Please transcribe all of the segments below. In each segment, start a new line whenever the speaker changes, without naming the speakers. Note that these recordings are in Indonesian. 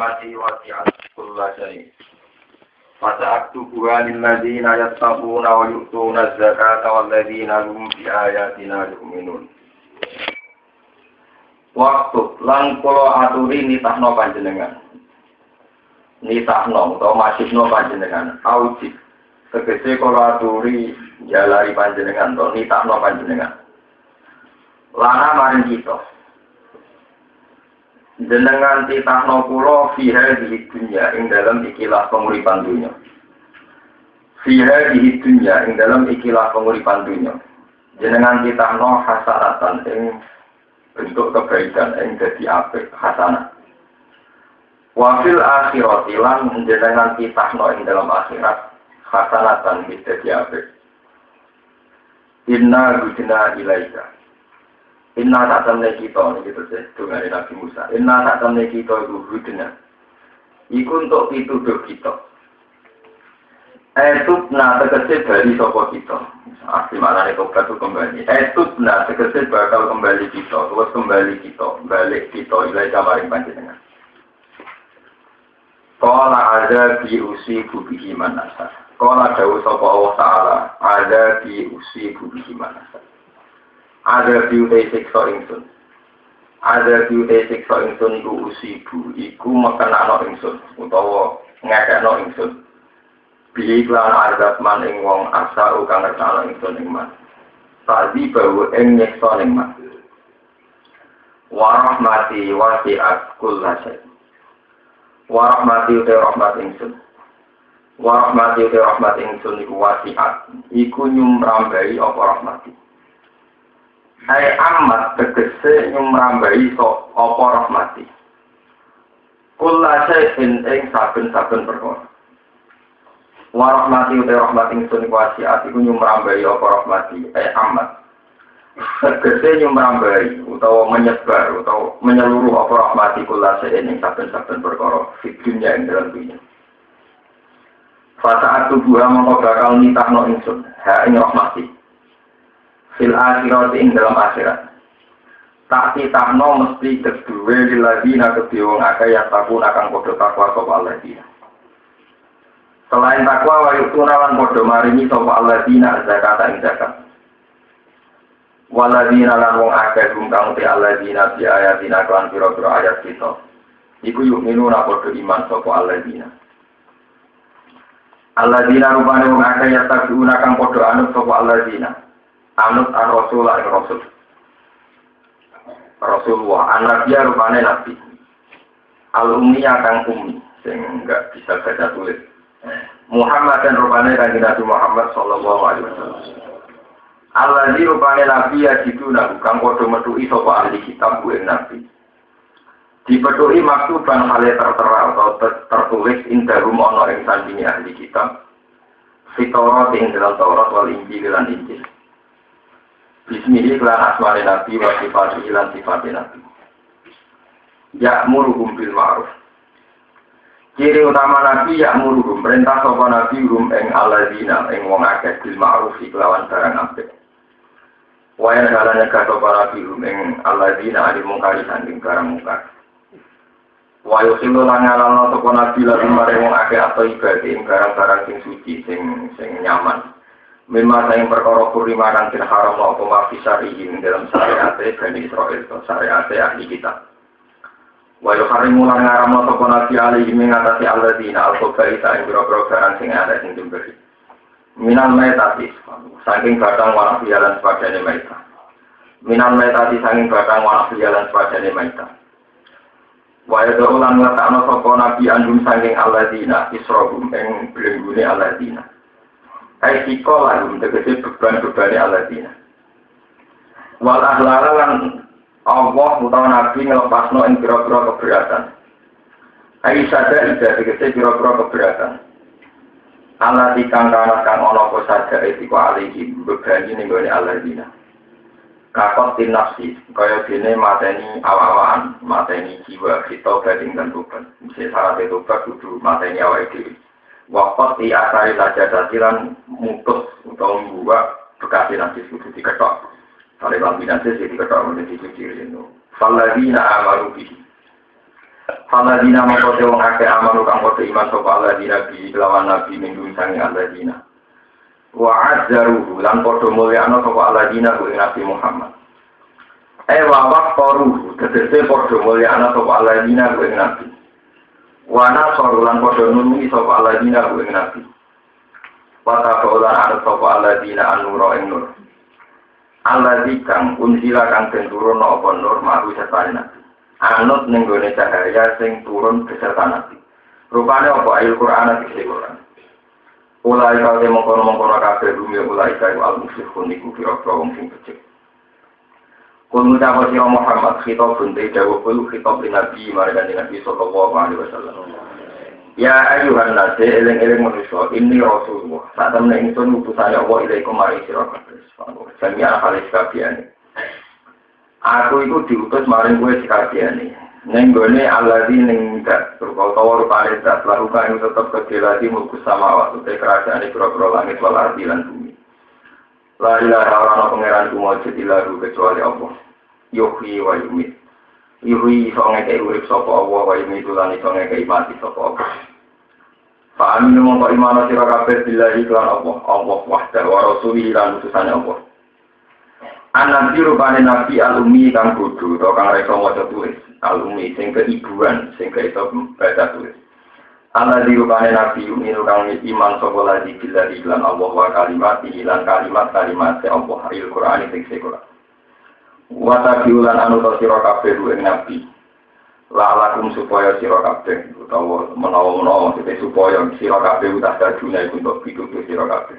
rahmati wasi'at kulla syai'. Fasa'aktubuha lilladzina yattaquna wa yu'tuna az-zakata walladzina hum bi ayatina yu'minun. Waktu lan kula aturi nitahno panjenengan. Nitahno utawa masihno panjenengan. Aujib tegese kula aturi jalari panjenengan to nitahno panjenengan. Lana maring kita. Jenengan titahno kula fiha di dunya ing dalam ikilah penguripan dunya. Fiha di dunya ing dalam ikilah penguripan dunya. Jenengan titahno hasanatan ing bentuk kebaikan ing dadi apik hasanah. Wa fil akhirati lan jenengan titahno ing dalam akhirat hasanatan ing dadi apik. Inna hudna ilaika. Inna ta'tamne kita ini gitu sih, dengan Nabi Musa. Inna ta'tamne kita itu hudna. Iku untuk pituduh kita. Etubna tegese bali sapa kita. Arti maknane tobat itu kembali. Etubna tegese bakal kembali kita, terus kembali kita, balik kita ilai kamaring panjenengan. Qala ada bi usibu bihi manasa. Qala dawuh sapa Allah Ta'ala, ada bi usibu bihi manasa. Ada biute siksa ingsun. Ada biute siksa ingsun iku usibu, iku mekenakno ingsun utawa ngekekno ingsun. Bihi lan azab man ing wong asa kang ngertano ingsun ing man. Tadi bawa ing nyeksa ing man. Wa rahmati wasi'at kullasyai. Wa rahmati uta rahmat ingsun. Wa rahmati uta rahmat ingsun iku wasi'at. Iku nyumrambai apa rahmati. Hai amat tegese nyumrambai apa rahmati. Kula sayin ing saben-saben perkara. Wa rahmati uta rahmati ingsun wasiat iku nyumrambai apa rahmati. Hai amat tegese nyumrambai utawa menyebar utawa menyeluruh apa rahmati kula sayin ing saben-saben perkara di dunya ing dalam dunya. Fataat tubuha mongko bakal nitahno ingsun ha ing rahmati. Fil akhirat ing dalam akhirat. Tak titahno mesti kedue liladina kedue wong akeh ya takun akan padha takwa sapa alladzina. Selain takwa wa yutuna lan padha maringi sapa alladzina zakata ing zakat. Waladina lan wong akeh kang te alladzina bi ayatina kan pira-pira ayat kita. Iku yu'minuna padha iman sapa alladzina. Alladzina rupane wong akeh ya takun akan padha anut sapa alladzina. Anut ar-rasul al-rasul. Rasulullah anabiyya rupane nabi. Al-ummi akan ummi sing enggak bisa baca tulis. Muhammad dan rupane kanjeng Nabi Muhammad sallallahu alaihi wasallam. Allazi rupane nabi ya diduna kang padha metuki sapa ahli kitab kuwi nabi. Dipethuki maktuban hale tertera atau tertulis indahum ana ing sandinge ahli kitab. Fitaurat ing dalam Taurat wal Injil lan Injil. Bismihi kelan asmane Nabi wa sifati lan sifati Nabi. Ya'muruhum bil ma'ruf. Ciri utama Nabi ya'muruhum perintah sapa Nabi rum ing alladzina ing wong akeh bil ma'ruf kelawan barang apik. Wa yen dalane sapa Nabi rum ing alladzina alil mungkari sanding barang mungkar. Wa yusilu lan ngalano sapa Nabi lan maring wong akeh atau ibadah ing barang-barang sing suci sing nyaman. Memang yang perkara kurima kang haram apa mafisarihi dalam syariat Bani Israil atau syariat ahli kitab. Wa yuharimu lan ngaramno sapa nabi alaihi mengatasi alladzina al-khabaitha ing boro-boro barang sing ada sing dimberi. Minal maitati saking batang warna pialan sepadane maita. Minal maitati saking batang warna pialan sepadane maita. Wa yad'u lan watakno sapa nabi andum saking alladzina israhum ing blenggune alladzina. Aikiko lan tegese beban-bebane alladzina. Wal ahlala lan Allah utawa nabi ngelepasno ing pira-pira keberatan. Aisyada ida tegese pira-pira keberatan. Allah dikang kana kang ana apa saja iku alihi bebani ning gone alladzina. Kakot tinafsi kaya dene mateni awak-awakan, mateni jiwa kita badhe ing tobat. Mesti syarat tobat kudu mateni awake dhewe. Waktu di asari saja dasiran mutus atau membuat bekasi nanti sudah diketok. Kalau bambi nanti diketok menjadi kecil itu. Faladina amarubi. Faladina mengkote wong akeh amanu kang kote iman sapa aladina bi lawan nabi minggu sange aladina. Wa azzaruhu lan padha mulyana sapa aladina ku Nabi Muhammad. Wa waqaruhu tegese padha mulyana sapa aladina ku Nabi. Wa nasaru lan padha nulungi sapa aladina ku Nabi. Wa taqaulan arep sapa aladina an-nura ing nur. Alladzi kang unzila kang den turun apa nur maru sertane nabi. Anut ning gone cahaya sing turun beserta nabi. Rupane apa ayat Quran iki Quran. Ulai kau mengkono-mengkono kabeh bumi ulai kau al-musyrikun iku kira-kira wong sing becik. Kul ngucap sira Muhammad khitab bunte dawuh kul khitab nabi marang Nabi sallallahu alaihi wasallam. Ya ayuhan nas eling-eling manusia ini Rasulullah. Sak temne ingsun utusane Allah ilaikum mari sira kabeh. Jami'an halis kabehane. Aku itu diutus maring kowe sekabehane. Ning gone alladzi ning dak utawa rupane dak laruka ing tetep kedelati mulku samawat utek kerajaan pira-pira langit wal ardi lan bumi. La ilaha illallah pangeran kumujud ilahi kecuali Allah. Yuhyi wa yumiit. Yuhyi iso ngekei urip sapa Allah wa yumiit lan iso ngekei mati sapa Allah. Fa aminu mongko iman sira kabeh billahi lan Allah wahdahu wa rasulihi lan utusane Allah. Anak rupane nabi alumi kang bodho utawa kang reka maca tulis. Alumi sing keibuan sing iso baca tulis. Anak rupane nabi uminu kang iman sapa lagi billahi lan Allah wa kalimati lan kalimat-kalimat Allah Al-Qur'an sing Quran. Wa tabiulan anu sira kabeh ing nabi. Lalakum supaya sira kabeh utawa menawa-menawa supaya sira kabeh utak dadune untuk pitutur sira kabeh.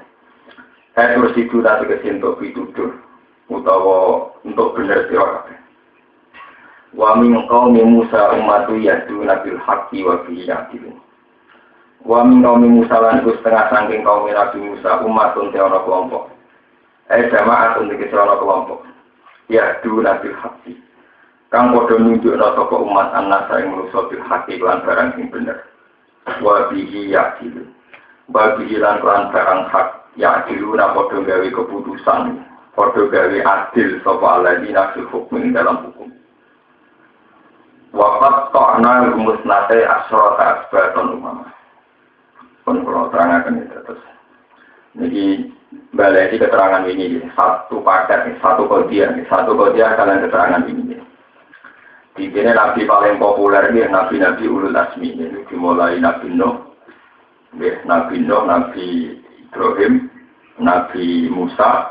Terus itu tak kesinto pitutur utawa untuk bener sira kabeh. Wa min qaumi Musa ummatu yaduna bil haqqi wa bihi ya'dilun. Wa min qaumi Musa lan setengah saking kaum Nabi Musa umatun teono kelompok. Jamaatun iki ana kelompok. Yaduna bil haqqi. Kang padha nunjukna sapa umat annasa ing manusa bil haqqi lan barang sing bener. Wa bihi ya'dilun. Wa bihi lan barang hak ya'dilun padha gawe keputusan. Padha gawe adil sapa alladzina fil hukmi dalam hukum. Waqat ta'na musnate asrata asbatan umama. Pun kalau terangkan itu terus. Jadi balai keterangan ini satu paket, satu kodiah kalian keterangan ini. Di sini nabi paling populer ini nabi-nabi ulul asmi ini dimulai Nabi Nuh, Nabi Ibrahim, Nabi Musa,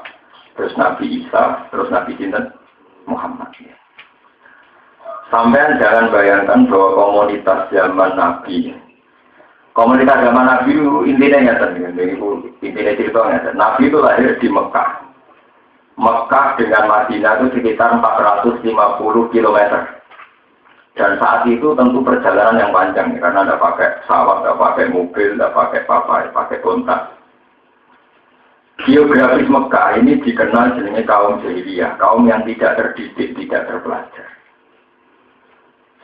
terus Nabi Isa, terus Nabi Sinten Muhammad. Sampai jangan bayangkan bahwa komunitas zaman Nabi itu intinya nyata, intinya ceritanya. Nabi itu lahir di Mekah. Mekah dengan Madinah itu sekitar 450 km. Dan saat itu tentu perjalanan yang panjang, karena tidak pakai pesawat, tidak pakai mobil, tidak pakai pakai kontak. Geografis Mekah ini dikenal sebagai kaum jahiliyah, kaum yang tidak terdidik, tidak terpelajar.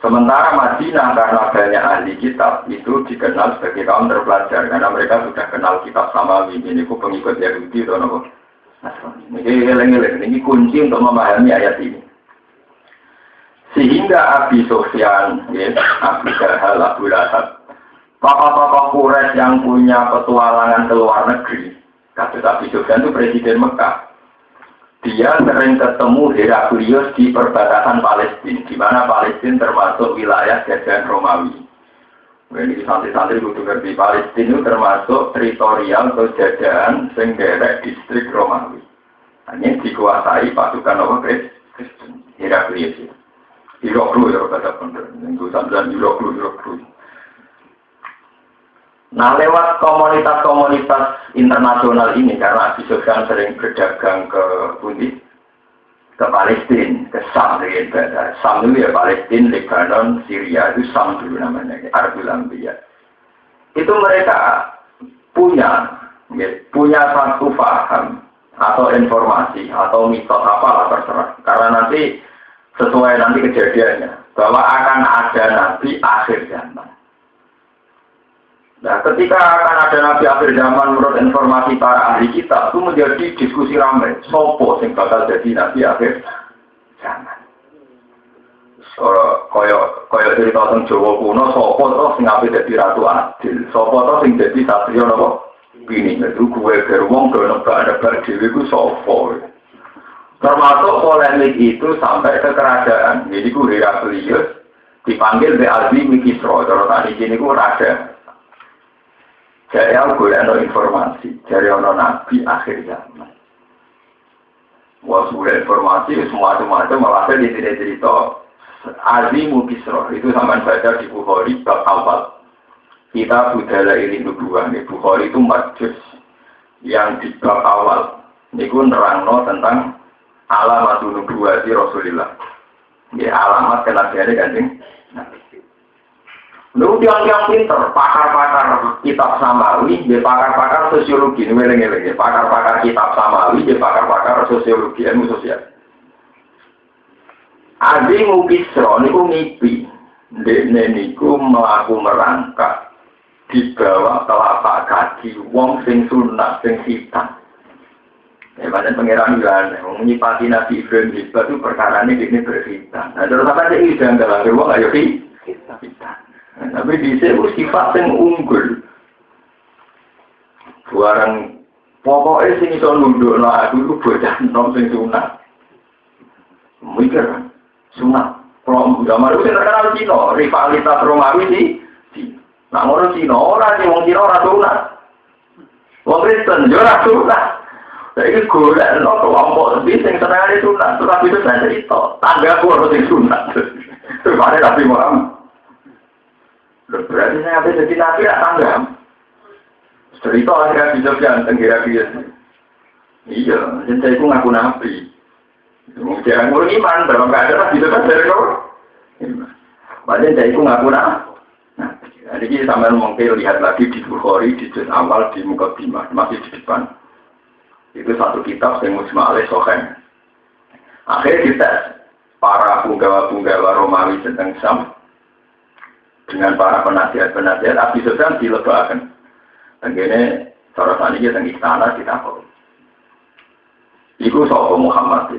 Sementara Madinah karena banyak ahli kitab itu dikenal sebagai kaum terpelajar karena mereka sudah kenal kitab Samawi. Ini pengikut Yahudi atau apa? Ini kunci untuk memahami ayat ini. Sehingga Abi Sufyan, Abu Jahal, Abu Lahab, tokoh-tokoh Quraisy yang punya petualangan ke luar negeri, kata Abi Sufyan itu presiden Mekah. Dia sering ketemu Heraklius di perbatasan Palestina, di mana Palestina termasuk wilayah jajahan Romawi. Ini santri-santri kudu ngerti Palestina itu termasuk teritorial atau jajahan senggerek distrik Romawi. Hanya dikuasai pasukan Kristen, Heraklius. Hiroklu ya kata bener, itu sambilan Hiroklu. Nah lewat komunitas-komunitas internasional ini karena Abi Sufyan sering berdagang ke Palestina, ke Sam, Sam itu ya Palestina, Lebanon, Syria itu Sam dulu namanya, Arbul Anbiya. Itu mereka punya satu paham atau informasi atau mitos apalah terserah. Karena nanti sesuai nanti kejadiannya bahwa akan ada nabi akhir zaman. Nah, ketika akan ada nabi akhir zaman menurut informasi para ahli kitab itu menjadi diskusi ramai. Sopo sing bakal jadi nabi akhir zaman. kaya cerita teng Jawa kuno sapa to sing ape dadi ratu adil, sapa to sing dadi satriya napa pini itu gue beruang ke nebak-nebak dhewe ku sapa. Termasuk polemik itu sampai ke kerajaan. Jadi ku Heraklius dipanggil be Azim Kisra, terus tadi sini ku raja. Jadi aku golek informasi dari ono nabi akhir zaman. Wah, sudah informasi semua malah di cerita Azim Kisra itu sampai baca di Bukhari bab awal. Kita budaya ini kedua nih, Bukhari itu majus yang di bab awal. Niku nerangno tentang alamat nubuwah di Rasulullah. Ya alamat kenabiannya Kanjeng Nabi. Lalu yang pinter, pakar-pakar kitab Samawi, dia pakar-pakar sosiologi, ini pakar-pakar kitab Samawi, dia pakar-pakar sosiologi, ilmu sosial. Adi Mukisro niku ngipi, dekne niku melaku merangkak di bawah telapak kaki wong sing sunat, sing hitam. Badan pengiran bilang, menyipati Nabi Ibrahim itu perkara ini berhitam. Nah, terus apa sih jangan dalam wong ayo hitam. Tapi di sini sifat yang unggul. Barang pokoknya sing iso nundukno aku iku bocah nom sing sunat. Mikir kan, sunat. Kalau zaman itu terkenal Cina, rivalitas Romawi di nah ngono Cina ora sing wong Cina ora sunat. Wong Kristen yo ora sunat. Saiki golek no kelompok sing senengane sunat, tapi itu saya cerita, tangga kuwi sing sunat. Terus ada Nabi Muhammad. Berarti saya habis jadi nabi tak tanggap. Cerita akhirnya bisa bilang tenggara biasa. Iya, jadi aku ngaku nabi. Jangan ngurus iman, dalam keadaan bisa kan dari kau. Makanya saya aku ngaku nabi. Jadi kita sambil mungkin lihat lagi di Bukhari, di juz awal, di Muqaddimah, masih di depan. Itu satu kitab yang Mujma' alaih Sahih. Akhirnya kita para punggawa-punggawa Romawi tentang Sam dengan para penasihat-penasihat Abi Sufyan dilebakan. Tenggene cara saniki teng istana ditakoni. Iku sapa Muhammad?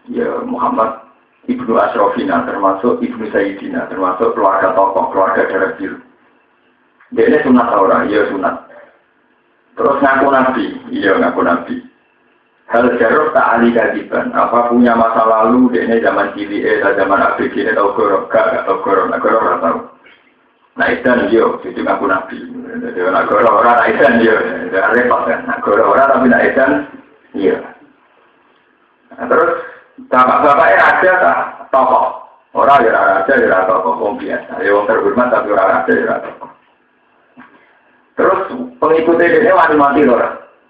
Ya Muhammad Ibnu Asrofina termasuk Ibnu Sayyidina termasuk keluarga tokoh, keluarga darah biru. Dia sunat orang, iya sunat. Terus ngaku nabi, iya ngaku nabi. Hal jarok tak ahli kadiban. Apa punya masa lalu? Dia zaman cilik, zaman ABG ini tahu gorok, gak tahu gorok, nggak tahu. Nah idan yo, itu ngaku nabi. Jadi nagoro orang nah idan yo, repot kan. Nagoro orang tapi nah idan, iya. Nah, terus bapak-bapaknya raja tak tokoh. Orang ya raja ya tokoh, om biasa. Ya om terhormat tapi orang raja ya tokoh. Terus pengikutnya dia wani mati loh,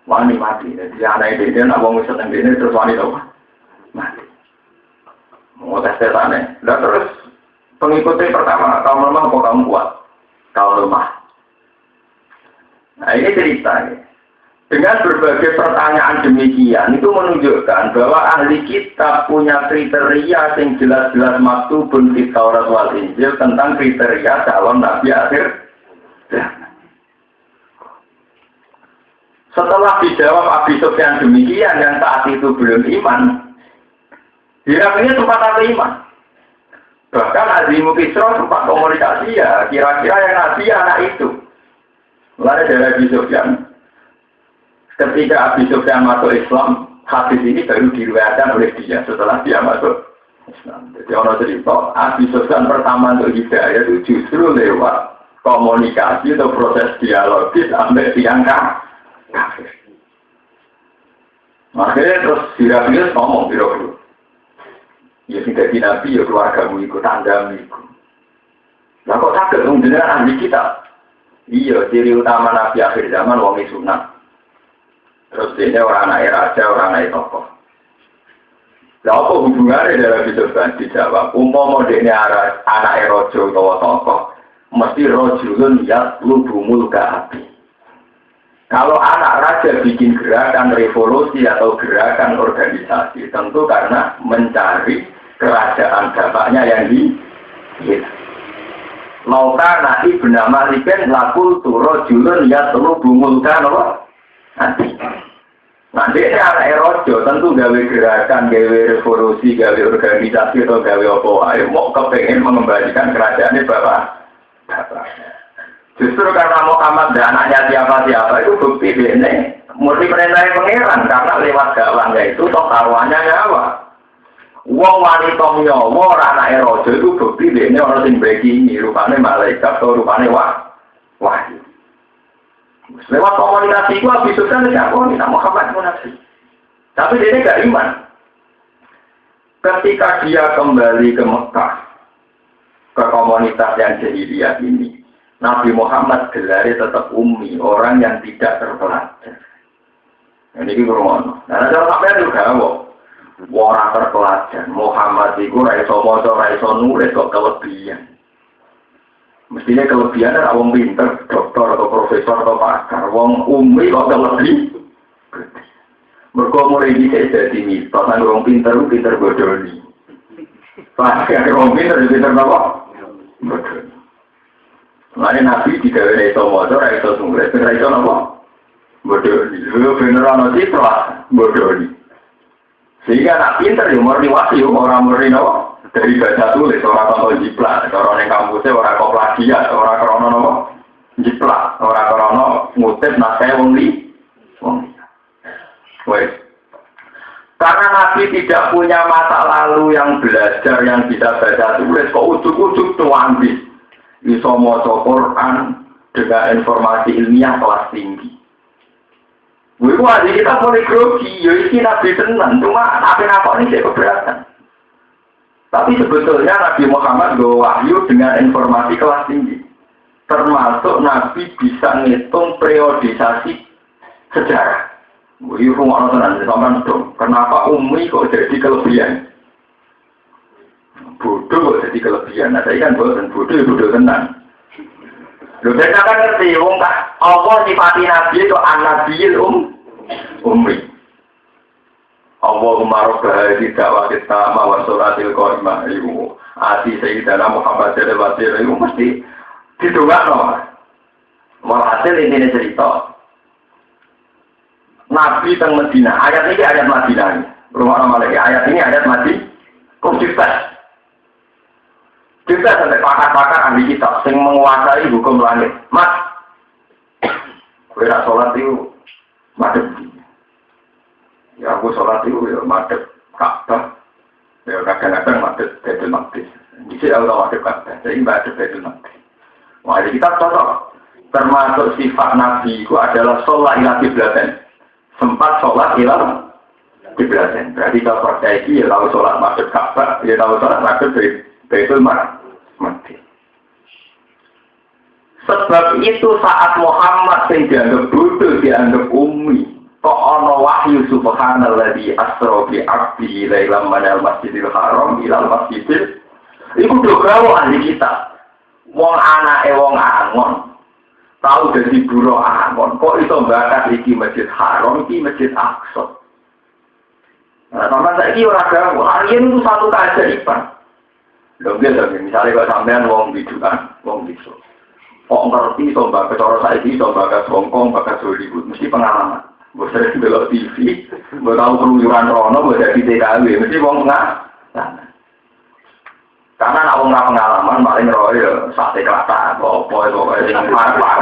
wani mati. Jadi anak dia nak bangun seneng dia terus wani loh, mati. Mau tes aneh. Dan terus pengikutnya pertama, kamu lemah atau kamu kuat? Kamu lemah. Nah ini ceritanya. Dengan berbagai pertanyaan demikian, itu menunjukkan bahwa ahli kitab punya kriteria yang jelas-jelas maktubun di Taurat wal Injil tentang kriteria calon nabi akhir. Setelah dijawab Abi Sufyan demikian yang saat itu belum iman, Heraklius sempat ada iman. Bahkan Azim Kisra sempat komunikasi ya, kira-kira yang nabi anak itu. Mulai dari Abi Sufyan. Ketika Abi Sufyan masuk Islam, hadis ini baru diriwayatkan oleh dia setelah dia masuk Islam. Jadi orang cerita, Abi Sufyan pertama untuk hidayah itu justru lewat komunikasi atau proses dialogis sampai diangkat. Makanya terus Heraklius ngomong biro-biro. Ya sing dadi nabi ya keluargamu iku tanggamu iku. Lah kok saged wong jenengan ahli kitab? Iya, ciri utama nabi akhir zaman wong sunat. Terus dia orang anak raja, orang anak tokoh. Lah apa hubungannya dalam hidup kan dijawab? Umpama dene anak raja utawa tokoh, mesti rajulun yatlubumul ka'abi. Kalau anak raja bikin gerakan revolusi atau gerakan organisasi, tentu karena mencari kerajaan bapaknya yang hilang. Lauka ibnu Malikin lakul turo julun ya telu bumulkan apa? Nanti. Nanti ini anak rojo tentu gawe gerakan, gawe revolusi, gawe organisasi atau gawe apa wae mau kepengen mengembalikan kerajaan bapak. Justru karena Muhammad dan anaknya siapa-siapa itu bukti ini murni perintah pangeran karena lewat gawangnya itu toh taruhannya nyawa. Wong wanita nyawa anak rojo itu bukti ini orang sing begini rupanya malaikat atau rupanya wahyu. Lewat komunikasi itu habis itu kan tidak minta Muhammad munafik. Tapi dia tidak iman. Ketika dia kembali ke Mekah, ke komunitas yang jahiliyah ini, Nabi Muhammad gelarnya tetap ummi, orang yang tidak terpelajar. Ini kurang. Nah, ada sampai juga orang terpelajar. Muhammad itu raiso moco, raiso nulis kok kelebihan. Mestinya kelebihan adalah wong pinter, dokter atau profesor atau pakar. Wong ummi kok lebih. Mereka mulai bisa jadi mitos. Kalau wong pinter bodoni. Pakar wong pinter apa? Bodoni. Lain Nabi tidak ada itu motor, itu nulis, itu apa? Bodoni. Lu beneran nanti telah bodoni. Sehingga nak pinter ya murni wahyu, orang murni apa? Dari baca tulis, orang tonton jiplak, orang yang kampusnya, orang koplagiat, orang krono apa? Jiplak, orang krono ngutip naskah wong li. Wes. Karena Nabi tidak punya masa lalu yang belajar, yang bisa baca tulis, kok ujuk-ujuk tuambis. Bisa maca Quran dengan informasi ilmiah kelas tinggi. Wah, kita boleh grogi, ya ini Nabi tenang, cuma apa ini saya keberatan. Tapi sebetulnya Nabi Muhammad bawa wahyu dengan informasi kelas tinggi. Termasuk Nabi bisa ngitung periodisasi sejarah. Wih, rumah orang tenan dong. Kenapa Umi kok jadi kelebihan? Bodoh kok jadi kelebihan. Nah, saya kan bodoh tenang. Loh, saya kan ngerti, wong tak Allah nyifati Nabi itu an-nabiyil ummi. Allahumma rabbah di da'wati sama wa sholatil qa'imah ibu ati sayyidana Muhammad sallallahu alaihi wasallam mesti didongakno. Walhasil ini cerita Nabi teng Madinah. Ayat ini ayat Madinah. Rumah lagi ayat ini ayat Madinah. Konsisten. Kita sampai pakar-pakar ahli kitab sing menguasai hukum langit. Mas, kowe nak salat itu madhep. Ya aku sholat itu ya madhep Ka'bah, ya kadang-kadang madhep Baitul Maqdis. Di sini Allah madhep Ka'bah, jadi madhep Baitul Maqdis. Wah, jadi kita cocok. Termasuk sifat Nabi itu adalah sholat ila kiblaten. Sempat sholat ila kiblaten. Berarti kalau percaya ya tahu sholat madhep Ka'bah, ya tahu sholat madhep Baitul Maqdis. Sebab itu saat Muhammad yang dianggap bodoh, dianggap ummi. Kok ana wahyu subhanalladzi asra bi 'abdihi lailan minal masjidil haram ilal masjidil. Iku dogawo ahli kita. Wong anake wong angon. Tahu dadi buruh angon. Kok iso bakat iki Masjid Haram, iki Masjid Aqsa. Nah, sampeyan saiki ora gawe, harian itu satu keajaiban. Lho nggih, misalnya kok sampean wong bidukan, wong bisu. Kok ngerti iso bakat cara saiki iso bakat Hongkong, bakat Hollywood, mesti pengalaman. Bos sering belok TV, bos tahu keluyuran rono, bos jadi TKW, mesti wong nggak. Karena nak wong nggak pengalaman, paling roy sate kelata, apa itu yang parah.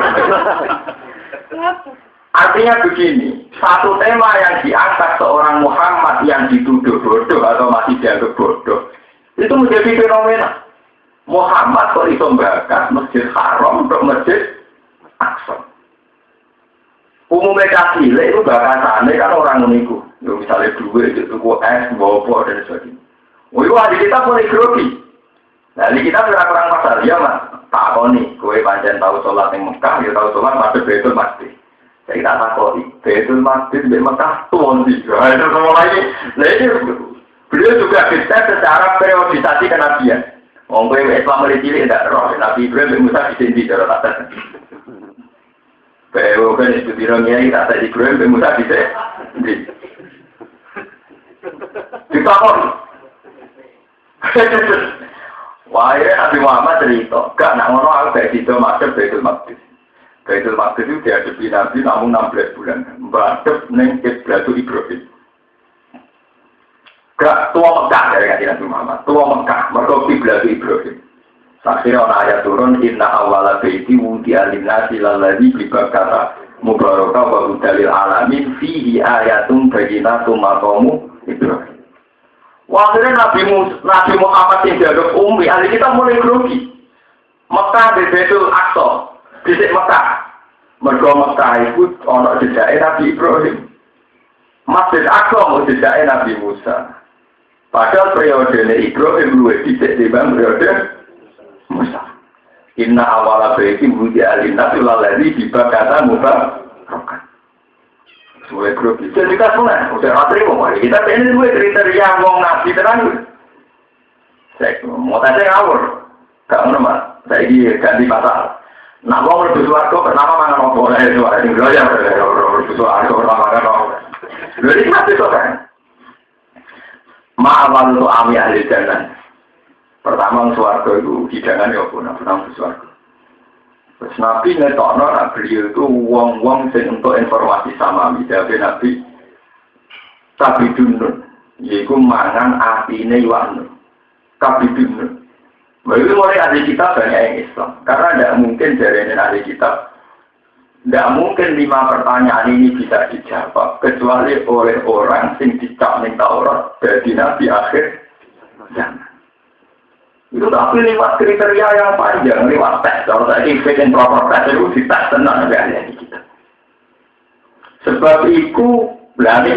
Artinya begini, satu tema yang diangkat seorang Muhammad yang dituduh bodoh atau masih dianggap bodoh, itu menjadi fenomena. Muhammad kok iso bakat Masjid Haram untuk Masjid Aqsa. Umumnya kasih, itu bakatannya kan orang meniku. Misalnya duit, itu es, bobo, dan sebagainya. Itu hari kita boleh grogi. Nah, di kita kurang pasal, ya mas. Tak kau nih, gue pancen tahu sholat yang Mekah, ya tahu sholat masuk Baitul Maqdis. Saya tak tahu, Baitul Maqdis di Mekah tuh sih. Itu semua lagi. Nah ini beliau juga bisa secara periodisasi kenabian. Gue Islam cilik tidak roh, Nabi Ibrahim Musa di sini cara tata. Bahwa kan itu dirongnya kita tadi Ibrahim Musa di sini. Kita pun. Wah, Nabi Muhammad cerita, gak nak ngono aku gak sido masuk Baitul Maqdis. Baitul Maqdis itu dihadapi Nabi namun 16 bulan. Mbadep neng Kiblatul Ibrahim. Gak tua Mekah dari Kanjeng Nabi Muhammad. Tua Mekah mergo Kiblatul Ibrahim. Saksinya ana ayat turun inna awwala baiti wudi'a lin-nasi lalladzi bi Bakkah mubarakah wa hudalil alamin fihi ayatun bayyinatun maqamu Ibrahim. Wakilnya Nabi Muhammad yang dianggap umi, ahli kita mulai grogi. Mekah di Baitul Aqsa, di Mekah. Mergo Mekah itu ada jejaknya Nabi Ibrahim. Masjid Aqsa mau jejaknya Nabi Musa. Padahal periode Ibrahim luwih dhisik timbang periode Musa. Inna awala baiti wudi'a lin-nasi lalladzi bi Bakkah mubarakah. Mulai grup itu juga mulai, udah ratri mau kita ini dua kriteria wong nabi terang. Saya mau tanya ngawur, gak normal. Saya ini ganti pasal. Nak wong lebih suarco, kenapa mangan apa oleh suara yang geloya? Lebih suarco, kenapa mangan apa? Jadi mati tuh kan. Ma'awal untuk ami ahli jalan. Pertama suarco itu hidangan ya pun, pertama suarco. Terus Nabi ngetokno beliau itu wong-wong sing untuk informasi sama misalnya Nabi kabidun yaitu mangan atine iwan kabidun. Begitu mulai ahli kitab banyak yang Islam karena tidak mungkin dari ahli kitab tidak mungkin 5 pertanyaan ini bisa dijawab kecuali oleh orang sing dicap ning Taurat dari Nabi akhir zaman. Itu tapi lewat kriteria yang panjang, lewat tes. Kalau tadi fit and proper test itu dites tenang ada di kita. Sebab itu, berarti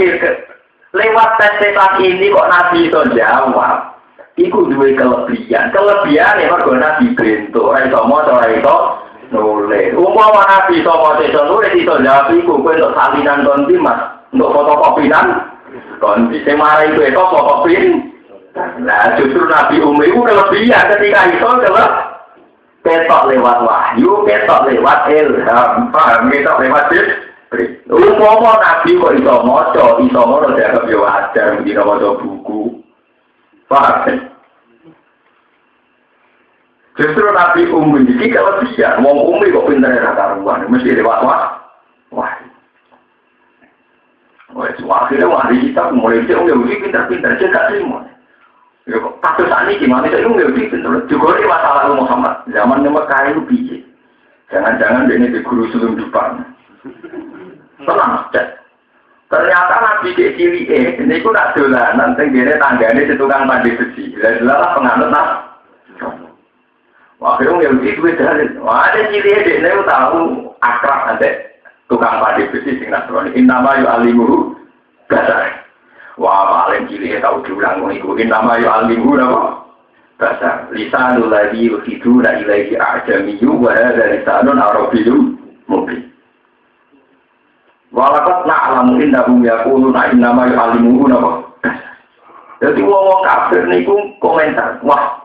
lewat tes ini kok Nabi itu jawab. Itu dua kelebihan. Kelebihan yang mergo Nabi bento, orang itu mau, orang itu nulis. Umpama Nabi itu mau, nulis itu jawab itu. Kau untuk salinan konti mas, untuk fotokopian konti. Semara itu fotokopian. Nah, justru Nabi Umi itu kelebihan ketika itu adalah ketok lewat wahyu, ketok lewat ilham, paham? Ketok lewat Jibril. Umpama Nabi kok iso maca dianggap yo wajar, mesti maca buku. Paham? Justru Nabi Umi ini kelebihan. Wong Umi kok pinter ra karuan, mesti lewat wahyu. Akhirnya wahyu kita mulai Umi pinter-pinter cekak semua. Kasus ini gimana? Saya nggak bisa juga ini masalah Muhammad. Zaman Mekah itu biji. Jangan-jangan ini di guru sebelum depan. Tenang, cek. Ternyata Nabi Cili ini itu nak dolanan. Tenggine tanggane si tukang mandi besi. Jelas-jelas penganut nak. Wah, itu nggak bisa duit dalil. Wah, ada Cili ini tahu akrab ada tukang mandi besi sing nasrani. Innama yu'allimuhu basar. Wah, paling cilik tahu diulang ngikutin nama ya alimhu nama bahasa lisanul ladzi yuhiduna ilaihi a'jamiyyu wa hadza lisanun arabiyyun mubin. Walakat na'lamu innahum yaquluna innama yu'allimuhu nama. Jadi wong kafir niku komentar, wah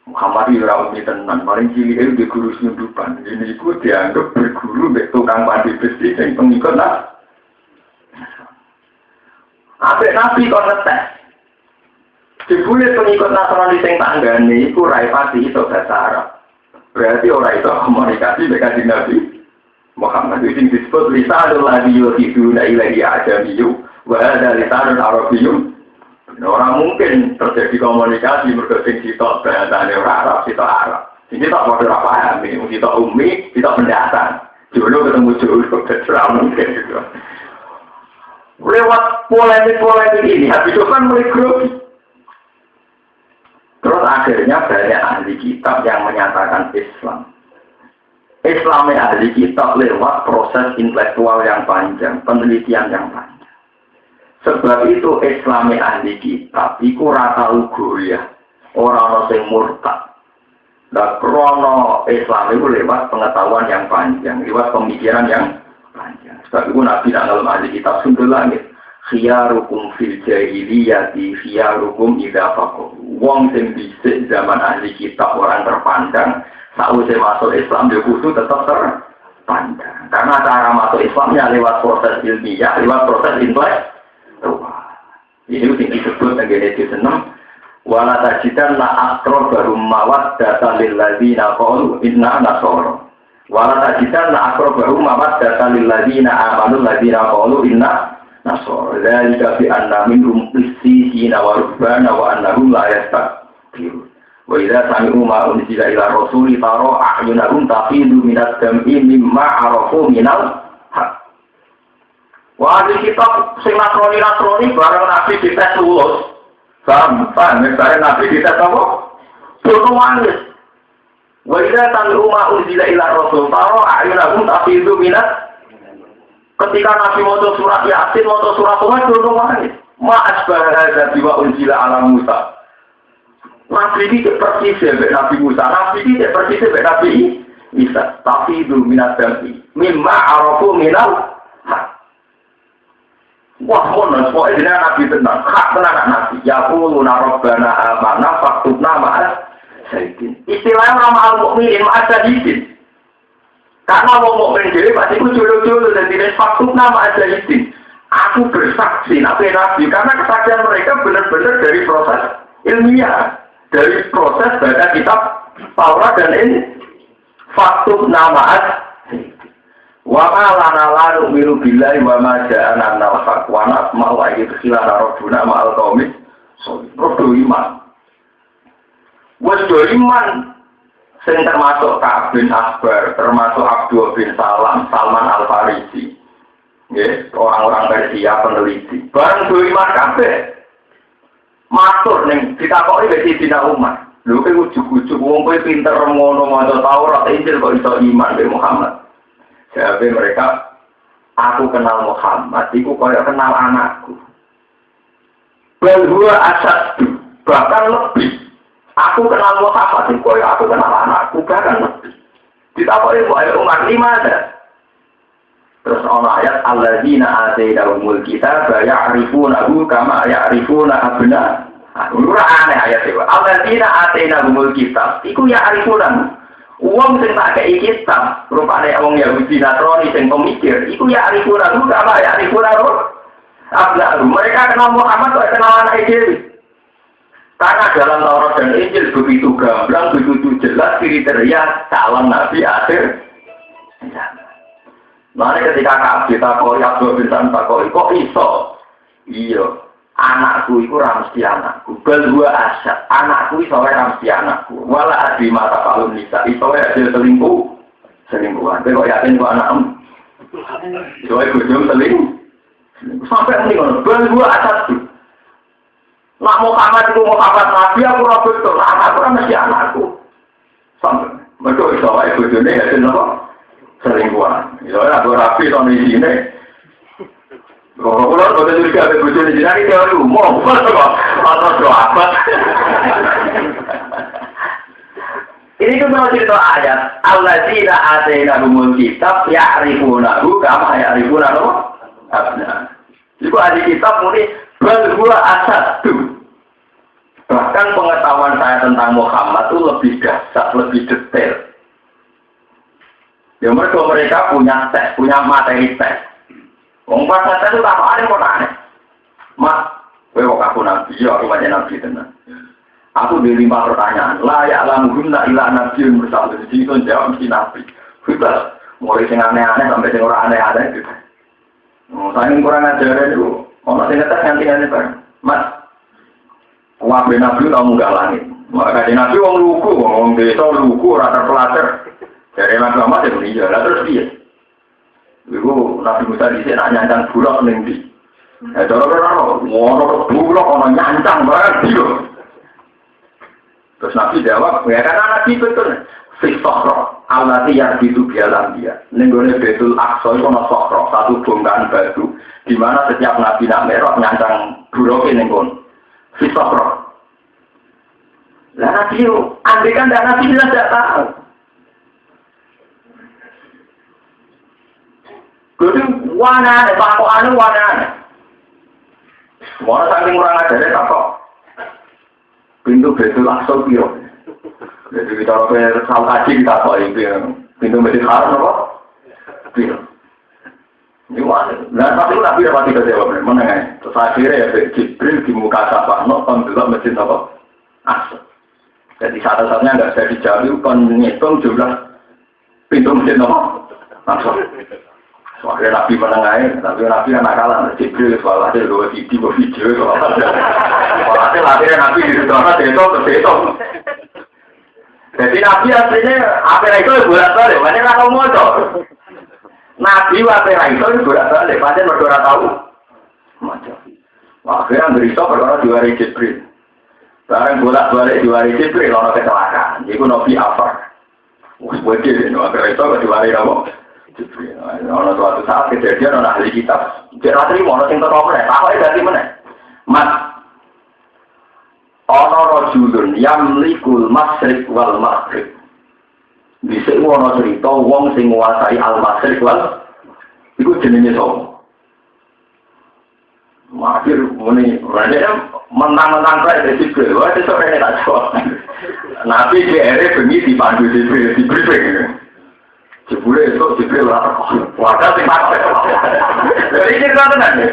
Muhammad ora umi tenan, paling cilik itu di guru sundupan. Ini iku dianggap berguru mek tukang pandi besi sing pengikut nak. Apik Nabi kok ngetes. Dibule pengikut Nasrani sing tanggane iku ora pati iso bahasa Arab. Berarti ora iso komunikasi dengan Nabi Muhammad. Itu disebut lisanul ladzi yuhiduna ilaihi a'jamiyyu wa hadza lisanun arabiyyun. Orang mungkin terjadi komunikasi mergo sing sitok bahasane ora Arab, sitok Arab. Sing sitok padha ora paham, sitok umi, sitok pendatang. Dulu ketemu dulu ora mungkin gitu. Lewat polemik ini, habis itu kan mulai grogi. Terus akhirnya banyak ahli kitab yang menyatakan Islam. Islamnya ahli kitab lewat proses intelektual yang panjang, penelitian yang panjang. Sebab itu Islamnya ahli kitab, itu rata goyah, orang-orang yang murtad. Dan krono Islam itu lewat pengetahuan yang panjang, lewat pemikiran yang panjang. Sebab itu Nabi dalam ahli kitab sundul langit. Khiyarukum fil jahiliyati khiyarukum idha faqoh. Wong sing dhisik zaman ahli kitab orang terpandang. Sausé masuk Islam dia kudu tetap terpandang. Karena cara masuk Islamnya lewat proses ilmiah, lewat proses intelektual. Ini yang disebut dengan Islam. Wala tajidan la akrobarum mawad data lil ladzina qalu inna nasara. Wala tajidan la aqrabahu mawaddatan lil ladzina amanu ladzina qalu inna nasara dzalika bi anna minhum qissina wa rubbana wa annahum la yastakbirun. Wa idza sami'u ma unzila ila rasuli tara a'yunahum tafidu minad dam'i mimma arafu minal haq. Wa di kitab sing nasrani bareng nabi dites lulus. Paham, misalnya nabi dites apa? Bono manis. Wa idza sami'u ma unzila ila rasul tara a'yunahum tafidu minad. Ketika nabi maca surat Yasin, maca surat Tuhan bono manis. Ma asbah hadza biwa unzila ala Musa. Nabi ini persis dengan Nabi Musa, Nabi ini persis dengan Nabi Isa. Tapi itu minat dami, mimma arafu minal hak. Wah, monos, pokoknya Nabi tenang, hak tenang Nabi. Ya quluna rabbana amanna faktubna ma'as syahidin. Istilahnya nama al-mu'minin ma'as syahidin. Karena mau mukmin dhewe pasti ku jolo-jolo dan tidak faktubna ma'as syahidin. Aku bersaksi Nabi karena kesaksian mereka benar-benar dari proses ilmiah. Dari proses baca kitab Taurat dan ini faktub namaat wa ma lana la nu'minu billahi wa ma ja'ana al-haq wa nasma'u ayyidkhilana rabbuna ma'al qaumi rodo iman iman sing termasuk Ka'ab bin Asbar, termasuk Abdul bin Salman Al-Farisi orang-orang Persia peneliti bareng do iman kabeh matur ning ditakoki wis dina Umar. Lho kowe ujug-ujug wong kowe pinter ngono maca Taurat Injil kok iso iman be Muhammad. Jawabe mereka, aku kenal Muhammad, iku kaya kenal anakku. Bal huwa asad, bahkan lebih. Aku kenal Muhammad, iku kaya aku kenal anakku, bahkan lebih. Ditakoki Umar limada. Terus ana ayat alladzina atainahumul kitaba ya'rifunahu kama ya'rifuna abna. Ora aneh ayat iki. Alladzina atainahumul kitab iku ya'rifuna. Wong sing tak kei kitab, rupane wong Yahudi Nasrani sing pemikir, iku ya'rifunahu kama ya'rifuna abna. Mereka kenal Muhammad kok kenal anak dhewe. Karena dalam Taurat dan Injil begitu gamblang, begitu jelas kriteria calon nabi akhir. Nanti ketika Ka'ab ditakoi Abdul bin Salman takoi, kok iso? Iya, anakku itu ramesti anakku. Bal gua asyad, anakku iso ramesti anakku. Wala adi mata kalun nisa, iso hasil selingkuhan. Tapi kok yakin gua anakmu? Iso bujum selingkuh. Sampai ini kan, bal gua asyad tuh. Nak Muhammad itu Muhammad Nabi, aku rabut tuh. Anakku ramesti anakku. Sampai, mereka iso bujumnya hasil apa? Selingkuhan. Ya aku rapi tahun di sini. Kalau boleh juga ada bujur di sini, dia umum. Atau doa. Ini kan mau cerita ayat. Alladzina atainahumul kitab ya'rifunahu kama ya'rifunahu abna. Iku ahli kitab muni bal huwa asadu. Bahkan pengetahuan saya tentang Muhammad itu lebih dahsyat, lebih detail. Ya mereka punya tes, punya materi tes. Wong pas tes itu tak ada kok aneh. Mas, kowe kok aku nabi, ya aku banyak nabi tenan. Aku di 5 pertanyaan. La ya'lamuhunna illa nabiyyun mursal. Jadi itu jawab si nabi. Bebas. Mulai sing aneh-aneh sampai sing ora aneh-aneh gitu. Saking kurang ajar itu. Ono sing ngetes nganti-nganti bareng. Mas, wabe nabi ora munggah langit. Maka di nabi wong lugu, wong desa lugu ora terpelajar. Dari Nabi Muhammad yang meninggal, terus dia. Ibu Nabi Musa di sini nyancang bulak nengdi. Cara-cara, wono bulak, wono nyancang banget dia. Terus Nabi jawab, ya karena Nabi betul. Fisokro, alati yang itu bialam dia. Nenggone Betul Aqsa itu ada sokro, satu bongkahan batu, di mana setiap Nabi nak merah nyancang bulaknya nenggon. Fisokro. Lah Nabi itu, andai kan Nabi jelas tidak tahu. Jadi wana ada pakokan wana. Semua saking kurang ajarnya tak kok. Pintu Betul Aqsa piro. Jadi kita orang tahu kaji kita kok ini pintu Masjid Haram apa? Piro. Ini wana. Nah tapi Nabi dapat tidak jawab mana kan? Terus akhirnya ya Jibril di muka Safah no pembelah Masjid apa? Aqsa. Jadi satu-satunya nggak bisa dijawab penghitung jumlah pintu masjid nopo. Langsung. Soalnya Nabi menengahnya, tapi Nabi anak kalah, Jibril soalnya dua video soalnya. Soalnya lahirnya Nabi di sana itu. Jadi Nabi aslinya apa itu bolak-balik, banyak orang mau itu. Nabi apa itu bolak-balik, banyak berdua tahu. Macam. Akhirnya berita perkara diwari Jibril. Barang bolak-balik diwari Jibril, orang kecelakaan. Jadi Nabi apa? Wajib ini, akhirnya itu diwari apa? Ono suatu saat kejadian orang ahli kitab. Jangan terima orang yang terlalu menaik. Apa itu mana? Mas, ono rojulun yang likul masrik wal maghrib. Bisa ono cerita wong sing menguasai al masrik wal. Iku jenenge sopo. Maksir muni, mereka menang-menang saya dari Jibril. Wah, itu sore tak jawab. Nabi JR bengi dipandu Jibril, Jibril. Jibril lah, warga sih pakai. Jadi cerita tenan ya,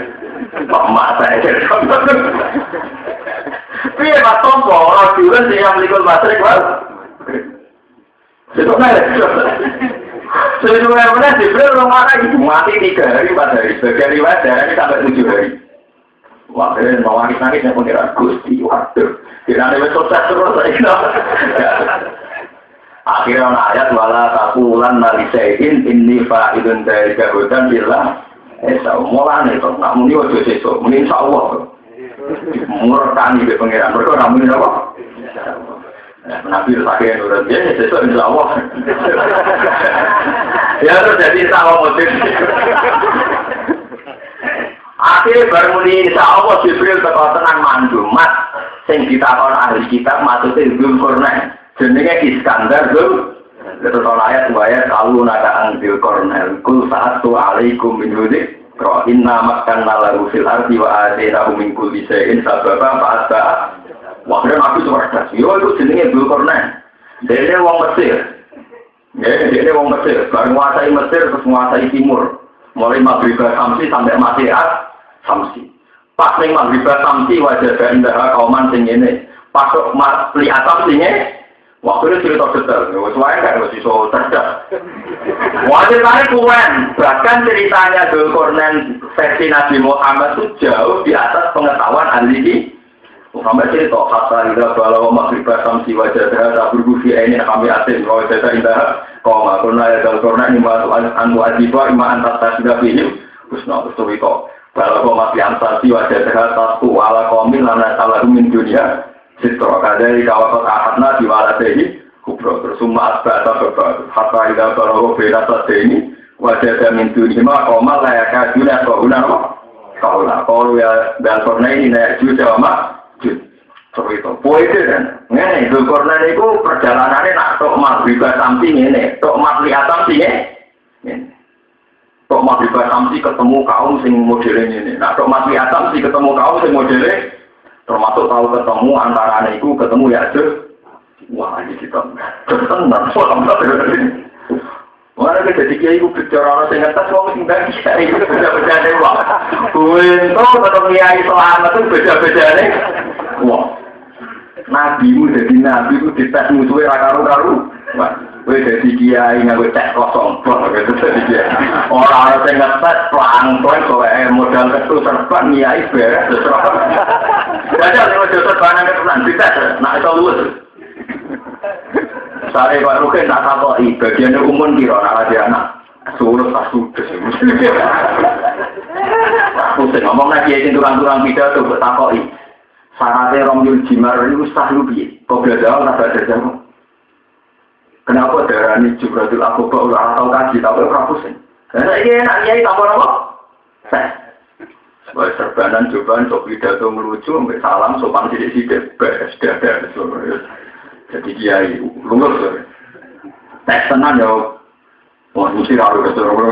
mata aja. Tapi ya mas Tompo, orang jualan sih yang melikul matrik mas. Itu kan ya. Sebenarnya Jibril rumah lagi mati 3 hari 4 hari, sebagian riwayat ini sampai 7 hari. Waktu mau nangis-nangisnya pengiran Gusti, waduh, tidak ada sukses terus saya. Akhirnya ayat wala taqulan malisain inni fa'idun dari gahudan billah. Mulane to, nak muni ojo sesuk, muni insyaallah. Murtani be pangeran, mergo ora muni apa? Nabi sakit nurut dia sesuk insyaallah. Ya terus jadi sama motif. Akhirnya baru muni insyaallah Jibril teko tenang mandu, Mas sing ditakon ahli kitab maksudnya Dzulqarnain. Jenenge Iskandar tuh, itu ayat kalau naga angbil kornel, kul saat tu alaikum min hudik, roh inna makan nalahu fil ardi wa adena min kulli shay'in sababa fa'atba. Wah, dia nabi suwardas. Yo itu jenenge Dzulqarnain. Dia wong Mesir. Dia wong Mesir. Baru menguasai Mesir terus menguasai timur. Mulai Maghrib Samsi sampai Masiat Samsi. Pas ning Maghrib Samsi wajah indah kauman sing ngene. Pasok Masiat Samsi ngene. Waktu itu cerita detail, semuanya kan masih so cerdas. Wajib kali kuen, bahkan ceritanya Dzulqarnain versi Nabi Muhammad itu jauh di atas pengetahuan ahli. Muhammad cerita kata ida bala maghrib samsi wajah dah berbufi ini kami asin kalau saya indah kau makna ya Dzulqarnain ima anu adiba ima antas tasbih ini usna uswito bala masih antas wajah dah satu ala qaumil lana salahu min dunia. Sitra kadari kawakot ahadna diwalatehi kubro tersumma asba atau berbal hatta ida barahu berasat ini wajah min dunima komal layaknya dunia kohuna kaulah kalau ya Dzulqarnain ini naik juga mak seperti itu poin kan ini Dzulqarnain itu perjalanannya nak tok maghrib samsi ini tok maghrib samsi ini tok maghrib samsi ketemu kaum sing modelnya ini nak tok maghrib samsi ketemu kaum sing modelnya termasuk tahu ketemu antara itu ketemu ya tuh wah ini kita tenang mana jadi kiai itu bicara orang yang atas mau sing bagi kiai itu beda-beda deh wah untuk tetap kiai selamat itu beda-beda deh wah nabimu jadi nabi itu dites musuhnya karu-karu wah gue jadi kiai nggak gue cek kosong bang gitu jadi kiai orang yang ngetes pelan-pelan kalau modal itu serban kiai beres jadi kalau modal serbanan itu pelan dites nak itu lulus saya Pak Rukin tak takoi bagiannya umum kira anak dia anak suruh tak sudah aku ngomong lagi yang turang-turang pidato buat takoi syaratnya Romyul Jimar itu sahlu biye kau belajar tak ada jauh. Kenapa darah ini Jibratul Akobah udah tahu kaji tapi orang pusing. Karena ini enak kiai tambah apa? Sebagai serbanan cobaan sok pidato melucu, ambil salam sopan sidik-sidik, beres dada. Jadi kiai lulus. Tes tenan ya. Wah mesti harus kesuruh.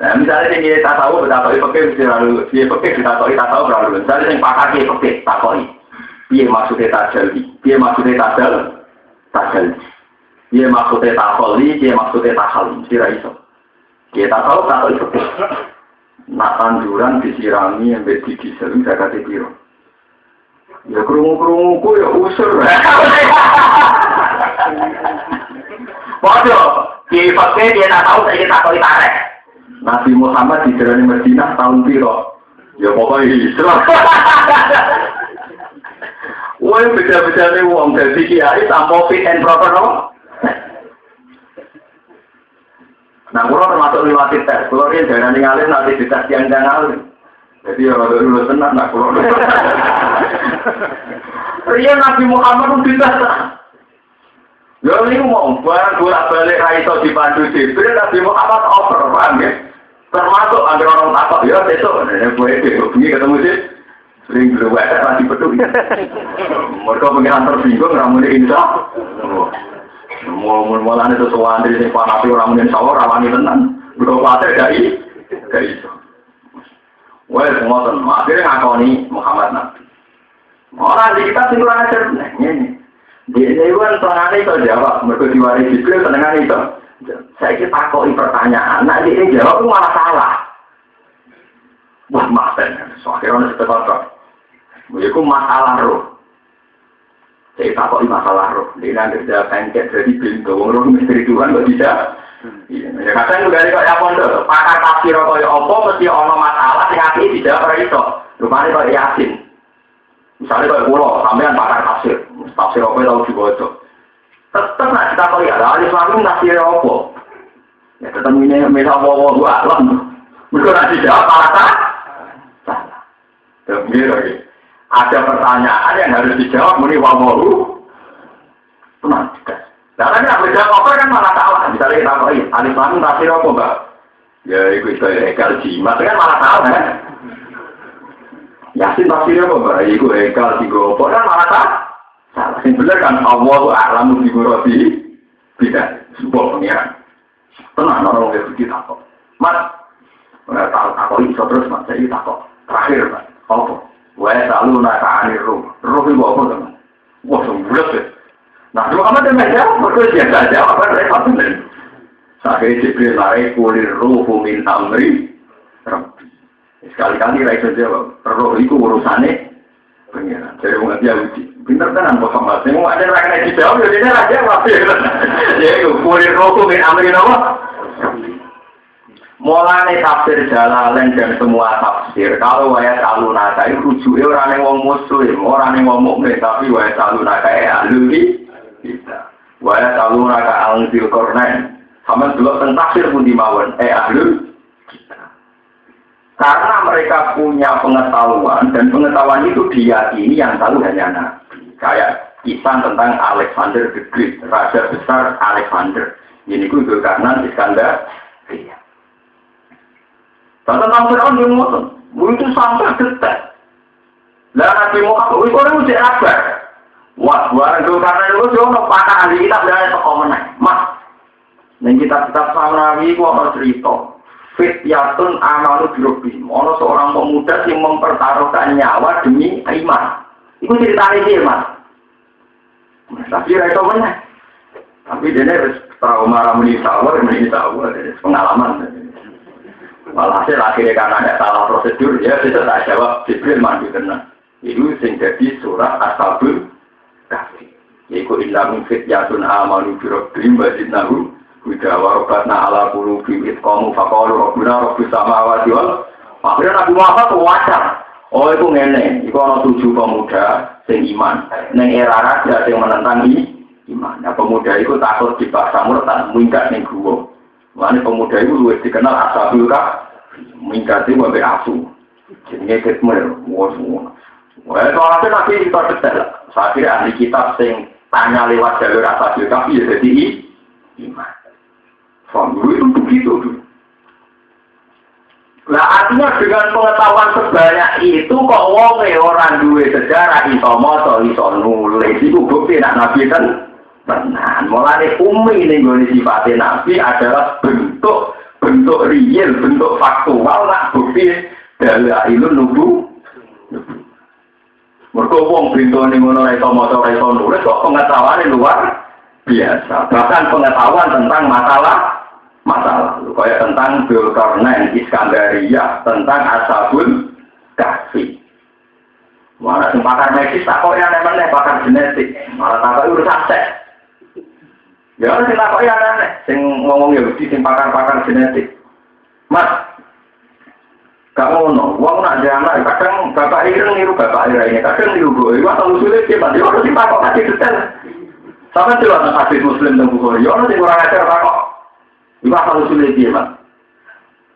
Nah misalnya ini tak tahu betapa pakai mesti lalu dia pakai kita tahu berlalu. Misalnya yang pakar dia pakai takoi. Dia maksudnya tajali, dia maksudnya tajali, dia maksudnya takholi, dia maksudnya takhali, sira iso. Dia tak tahu itu. Nak tanduran disirami yang bedi disering saya kata biro. Ya kerungu-kerungu ya usur. Bodoh, di fakir dia tak tahu saya tak tahu tarik. Nabi Muhammad di Jalan Madinah tahun piro. Ya pokoknya Islam. Woi beda-beda nih uang dari kiai tanpa fit and proper no. Nah, kalau termasuk lewat tes, kalau dia jangan ngalih nanti dites yang jangan. Jadi orang dulu tenang, nak kalau. Ria Nabi Muhammad itu biasa. Ya ini mau barang bolak-balik raiso dipandu Jibril, Nabi Muhammad over, paham ya? Termasuk agar orang takut, ya besok, ini gue begini ketemu sih, sering berubah, lagi betul. Mereka pengen tersinggung, ramunya insya. Mulanya sesuatu dari sing panati orang mungkin sawah rawani tenan. Berdoa dari itu. Wah, semua teman. Akhirnya ngakoni Muhammad Nabi. Orang di kita sih kurang ajar ini. Di Dewan tengahnya itu jawab. Mereka diwaris Jibril tengah itu. Saya kita takoi pertanyaan. Nah ini jawab itu malah salah. Wah maksudnya. So akhirnya kita kotor. Itu masalah roh. Saya takoi masalah roh. Dia nanti kerja pencet jadi pintu. Roh misteri Tuhan kok bisa. Ya kadang juga ada kayak pondok. Pakar tafsir kaya apa mesti ono masalah yang hati dijawab itu. Rupanya kayak Yasin. Misalnya kayak pulau, sampean pakar tafsir. Tafsir apa tahu dibaca. Tetap nak kita kaya ada Islam tafsir apa. Ya ketemunya misal bawa alam. Mereka nak dijawab salah. Demi lagi. Ada pertanyaan yang harus dijawab muni wawahu. Tenang. Karena kita berjawab apa kan malah salah. Misalnya kita kaya alif lam tafsir apa mbak? Ya itu ekal jimat kan malah salah kan? Yasin tafsir apa mbak? Itu ekal jigopo kan malah salah. Yang benar kan Allah a'lamu bi muradi tidak sebuah pengiran. Tenang orang yang begitu takut. Mas, aku iso terus mas, saya takut. Terakhir mas, apa? Wa selalu naka anir ruh. Ruh itu apa teman? Wah sembulat ya. Nah, Muhammad yang menjawab, mereka biasa jawab, apa mereka benar. Sakit Jibril lari kulir ruhu min amri. Sekali-kali mereka jawab, ruh itu urusannya pengiran. Jadi orang dia uji. Pintar tenan Muhammad. Yang ada rakyat dijawab, jadi dia rakyat jawab. Ya itu kulir ruhu min amri apa? Mulane tafsir Jalalain dan semua tafsir. Kalau wayat alunaka itu rujuknya orang yang wong muslim, orang yang wong mukmin, tapi wayat alunaka ahli kita. Wayat alunaka al-Dzil Qarnain. Sama dulu tentang tafsir pun dimawon ahli kita. Karena mereka punya pengetahuan dan pengetahuan itu diyakini yang tahu hanya Nabi. Kayak kisah tentang Alexander the Great, raja besar Alexander. Ini itu karena Iskandar. Iya. Tentang Fir'aun yang ngomong, itu sampai detek. Lah Nabi Muhammad, itu orang uji kabar. Wah, barang itu karena itu jono pakar ahli kitab dan toko meneng. Mas, yang kitab-kitab sama Nabi itu ada cerita. Fityatun amalu birobihim. Ada seorang pemuda yang mempertaruhkan nyawa demi iman. Itu ceritanya dia, Mas. Tapi itu meneng. Tapi dia harus trauma ramuni sawah, pengalaman. Walhasil akhirnya karena ada salah prosedur, ya kita tak jawab Jibril mandi tenang. Itu sing jadi surat Ashabul Kahfi. Yaitu inna min fityatun amanu bi rabbihim wa zidnahum huda wa rabbana ala qulubihim itqamu faqalu rabbuna rabbus samawati wal akhirnya Nabi Muhammad wajar. Oh itu ngene, iku ana 7 pemuda sing iman. Ning era raja sing menentang iman. Nah, pemuda itu takut dipaksa murtad minggat ning guwa. Mana pemuda itu luwes dikenal Ashabul Kahfi, mingkati wabe asu, jenenge ketmer, wah semua. Wah soalnya nanti kita detail. Saya kira ahli kitab sing tanya lewat jalur Ashabul Kahfi ya jadi iman. Soal dulu itu begitu dulu. Nah artinya dengan pengetahuan sebanyak itu kok wong orang duwe sejarah iso maca iso nulis itu bukti nak Nabi kan. Tenan, mulai umi ini gue sifatnya Nabi adalah bentuk real, bentuk faktual, nak bukti dalailun nubuwah. Mergo wong bintone ngono ora iso maca ora iso nulis kok pengetahuan luar biasa. Bahkan pengetahuan tentang masalah kayak tentang Dzulkarnain, Iskandariyah, tentang Ashabul Kahfi. Malah pakar medis tak kok yang namanya pakar genetik, malah tak urusan seks. Ya sing takoki aneh, sing ngomong Yahudi sing pakar-pakar genetik. Mas, gak ngono, wong nak anak kadang bapak ireng niru bapak ireng, kadang niru gue, wah kalau sulit dia mati orang sing takok kasih detail. Sama tuh anak hadis Muslim dan Bukhari, orang sing kurang ajar takok. Wah kalau sulit dia mas.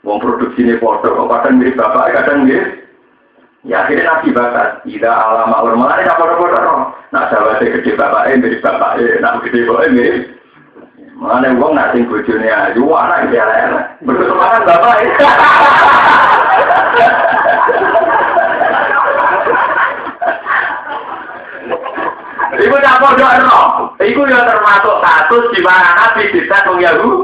Wong produksinya foto, kadang mirip bapak, kadang mirip. Ya akhirnya nabi bakat, tidak alama orang mana tidak foto-foto. Nak sahabatnya gede bapaknya mirip bapaknya, nak gede bapaknya mirip. Mana uang nak sing bojone ayu anak iki elek. Berkesemangat bapak. Iku campur dono. Iku yo termasuk status di mana Nabi bisa mengganggu.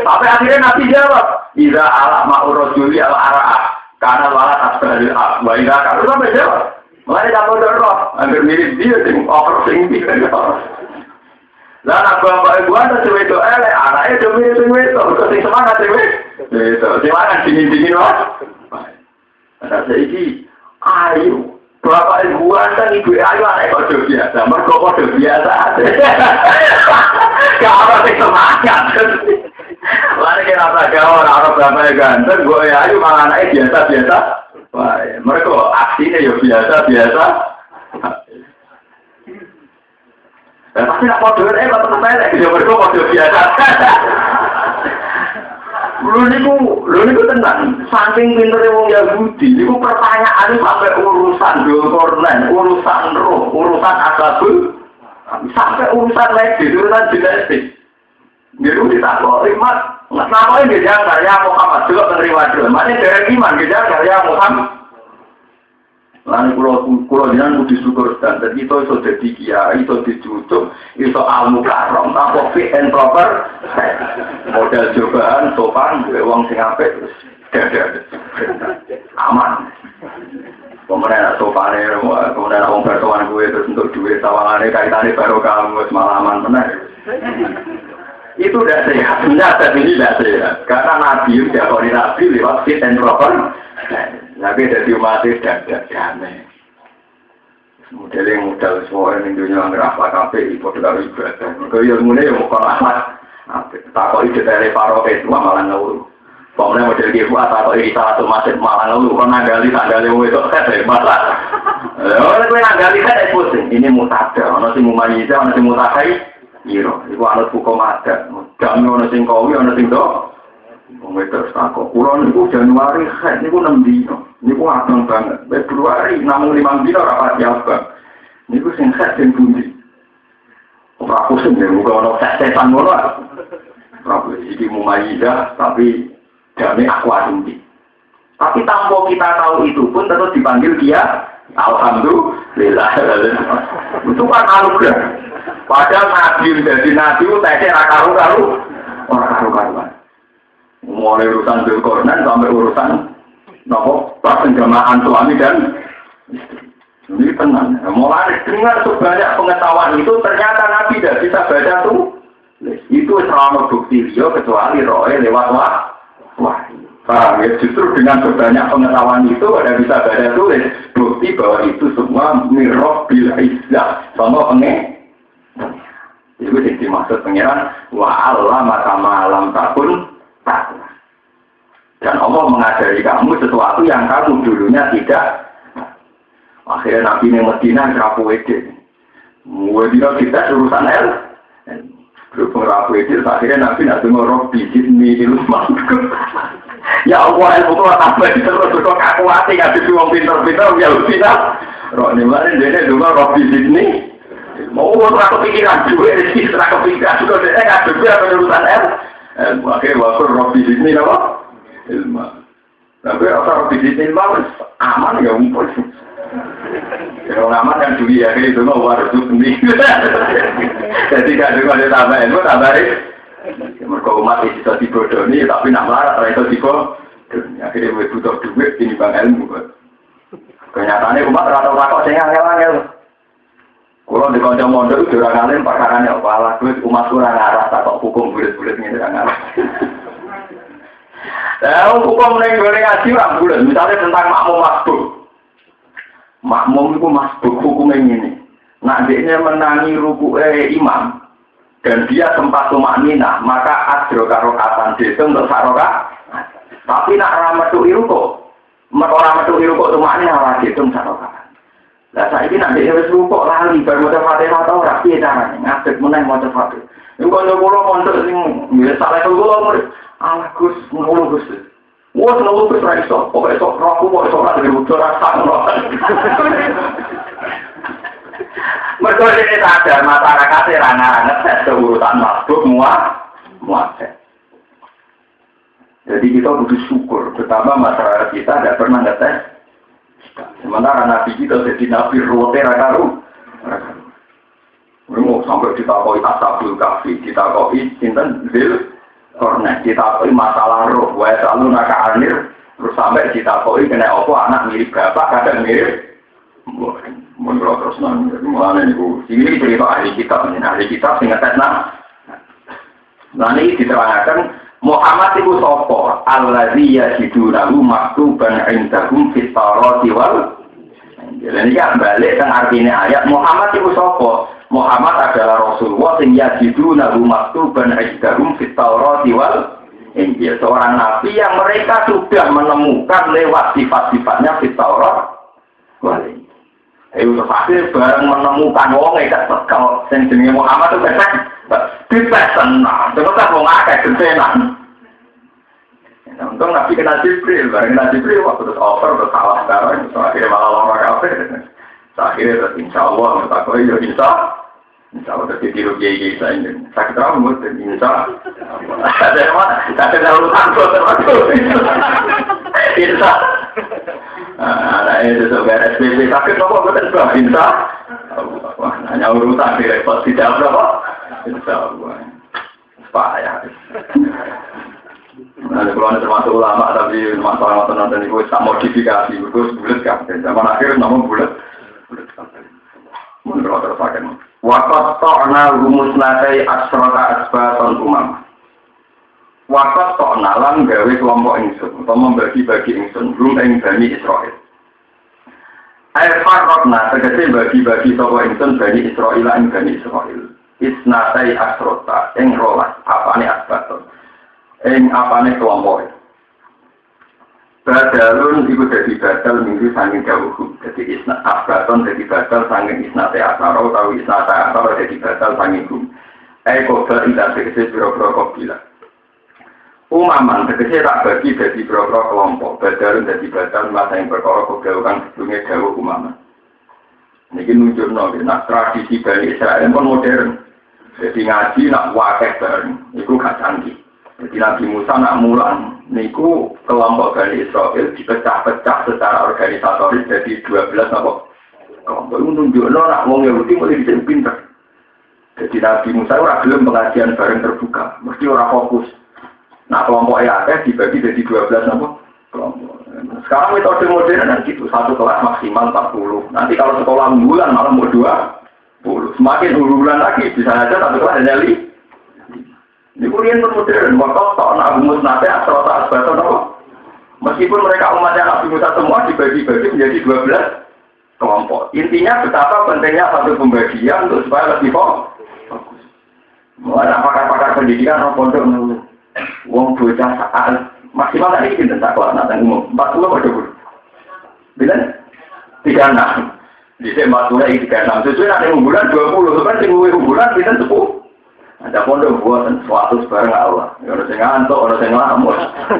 Sampai akhirnya Nabi jawab, "Iza ala ma'urajuli al-ara'a karena walat asbalil wa ila kalau sampai jawab." Mulai campur dono, hampir mirip dia sing over sing pikir. Lah nak bapak ibu ada cewek itu elek, anaknya cuma cewek itu, terus sing semangat cewek, itu semangat dingin mas. Ada segi, ayo, bapak ibu ada ibu ayo anak kau biasa, mereka kau biasa. Kalau sing semangat, lari ke rasa gaul, orang bapak ganteng, gue ayo malah anaknya biasa. Mereka aksinya ya biasa. Pasti nak kode tetap saya kerja mereka kode biasa. Lu niku tenang, saking pintere wong Yahudi, niku pertanyaan sampai urusan dokornen, urusan roh, urusan asabul, sampai urusan lagi, urusan genetik. Dia ditakoi, mas, kenapa ini jangan ya Muhammad juga menerima dulu, mana dari iman jangan ya Muhammad. Lalu pulau jangan budi syukur dan itu sudah dikia, itu dicucuk, itu almu karom, apa fit and proper, model cobaan, sopan, uang singapet, aman. Kemudian sopannya, kemudian uang pertuan gue terus untuk duit tawangannya kaitannya baru kamu semalaman benar. Itu tidak sehat, tapi ini tidak sehat. Karena Nabi sudah koordinasi lewat fit and proper. Nabi dari umat dan damai. Modelnya modal semua yang dunia ngerasa kafe ibu tidak ibadah. Kalau yang mulai yang bukan rahmat, takut itu dari paroket malah ngeluh. Pokoknya model dia buat takut ini salah satu masjid malah ngeluh. Karena nagali itu kan masalah. Orang itu nagali kan pusing. Ini mutada, orang si mumayyidah, orang si mutakai. Iro, itu alat hukum adat. Jami orang sing kawi, orang sing do. Terus takut. Kulon itu Januari, ini ku 6 dino. Ini ku ageng banget. Februari, namun 5 dino rapat jabang. Ini ku sing set dan bundi. Aku sendiri, bukan orang set-setan ngono. Aku jadi mumayyidah, tapi jami aku asumsi. Tapi tanpa kita tahu itu pun tetap dipanggil dia. Alhamdulillah. Itu kan anugerah. Padahal Nabi jadi Nabi itu tesnya karu-karu. Orang karu-karuan. Mulai urusan Dzulqarnain sampai urusan persenjamaan suami dan istri. Ini tenang. Mulai dengar sebanyak pengetahuan itu ternyata Nabi tidak bisa baca tulis. Itu selama bukti dia kecuali roh lewat wahyu. Paham ya? Justru dengan sebanyak pengetahuan itu ada bisa baca tulis. Bukti bahwa itu semua mirroh bil izzah sama itu yang dimaksud pengiran wa Allah makama alam takun takwa. Dan Allah mengajari kamu sesuatu yang kamu dulunya tidak. Akhirnya Nabi ini Medina ngerapu ide. Medina kita urusan el. Berhubung ngerapu ide, akhirnya Nabi nak dengar roh bijit milih ya Allah, ilmu kau tambah terus kok aku hati nggak bisa uang pintar-pintar ya udah. Roh ini mana dia dengar roh bijit nih. Mau orang kepikiran juga, setelah kepikiran juga dia nggak juga penurusan el. Akhirnya waktu roh bijit ini apa? Ilmu. Tapi rasa bisnis ilmu aman ya umpul. Kalau aman kan juga ya itu mau harus sendiri. Jadi kalau ada tambah ilmu tambah mereka umat bisa dibodoni tapi nak melarat mereka tiba. Akhirnya butuh duit ini bang ilmu. Kenyataannya umat rata-rata saya angel-angel. Kalau di kancah mondok itu orang alim perkaranya apalah duit umat kurang arah tak kok hukum bulat-bulat ini orang alim. Hukum ngaji lah bulat. Misalnya tentang makmum masbuk. Makmum itu masbuk hukum yang ini. Nak dia menangi ruku imam. dan dia sempat tumakninah, maka adroka rokatan itu untuk saroka. Tapi nak rametu iruko, orang metu iruko tumakninah lagi itu saroka. Lah saya ini nanti harus rukuk lali baru mau Fatihah atau rapi caranya ngadeg meneng mau Fatihah. Ini kalau pulau mondok sing biasa level pulau ala Gus ngeluh Gus. Wah ngeluh Gus raiso, pokoknya sok roku kok sholat dari udah rasa ngeluh. Mereka ini sadar masyarakat ranah-ranah set urutan makhluk muat. Jadi kita butuh syukur, betapa masyarakat kita tidak pernah ngetes. Sementara nabi kita jadi nabi rote rakaru. Mau sampai ditakoi asabul kafi, ditakoi sinten zil kornet, ditakoi masalah roh, wae selalu naka anir, terus sampai ditakoi kena opo anak mirip bapak, kadang mirip. Menurut terus nang mulane niku iki cerita ahli kitab sing ngetes nah ini diterangkan Muhammad itu sapa allazi yajidunahu maktuban indahum fit tawrati wal jadi kan balik kan artinya ayat Muhammad itu sapa Muhammad adalah Rasulullah sing yajidunahu maktuban indahum fit tawrati wal Injil seorang nabi yang mereka sudah menemukan lewat sifat-sifatnya fit tawrat wal Injil. Terus akhir bareng menemukan wong ikat tekal sing jenenge Muhammad itu pesek dipesen terus wong akeh gentenan. Untung Nabi kena Jibril, bareng kena Jibril waktu terus over terus salah bareng akhirnya malah lama kabeh. Akhirnya insyaallah bertakoi yo insyaallah terus tiru kiai saya ini. Sakit rambut insyaallah. Ada urusan terus. Insyaallah. Nah, itu sebenarnya SPP sakit apa betul bah insya Allah. Hanya urusan direpot tidak berapa insya Allah. Payah. Nah, kalau ada termasuk ulama tapi masalah nonton itu tak modifikasi, itu bulat kan. Zaman akhir namun bulat. Menurut terpakai. Wakat ta'na rumus nakai asrota asbaton umam. Wakat ta'nalan gawe kelompok ingsun, atau membagi-bagi ingsun, belum ing Bani Israel. Farrokna tegese bagi-bagi sapa ingsun Bani Israil ing Bani Israil. Isnatai asrota ing rolas apane asbaton. Ing apane kelompok. Badalun iku dadi badal minggu sanging dawuh. Dadi isna asbaton dadi badal sanging isnatai asaro utawa isnatai asaro dadi badal sanging gum. Kobar ila tegese pira-pira kabila. Umaman tegese tak bagi dadi pira-pira kelompok, badalun dadi badal masa yang perkara kok kang sedurunge dawuh umaman. Niki nunjukno nek tradisi Bani Israil pun modern. Jadi ngaji nak wakeh bareng, iku gak canggih. Jadi Nabi Musa nak mulang, niku kelompok Bani Israil dipecah-pecah secara organisatoris jadi 12 apa? Kelompok itu nunjukno nak wong Yahudi mulai bisa pinter. Jadi Nabi Musa ora gelem pengajian bareng terbuka, mesti ora fokus. Nah kelompok EAT dibagi jadi 12 apa? Kelompok. Sekarang metode modern kan gitu, satu kelas maksimal 40. Nanti kalau sekolah unggulan malah mau 20. Semakin unggulan lagi, bisa saja satu kelas hanya 5. Ini kurian modern, waktu tahun Abu Musnate asrota asbaton apa? Meskipun mereka umatnya Nabi Musa semua dibagi-bagi menjadi 12 kelompok. Intinya betapa pentingnya satu pembagian untuk supaya lebih fokus. Mulai pakar-pakar pendidikan atau pondok nunggu. Wong bocah saat maksimal tadi kita tak kelas nanti umum 40 atau 20. Bila 36. Di sini 40 ini 36. Sesuai nanti unggulan 20. Kan tinggal unggulan kita 10. Ada pondok buatan suatu bareng Allah. Orang yang ngantuk, orang yang ngelamun.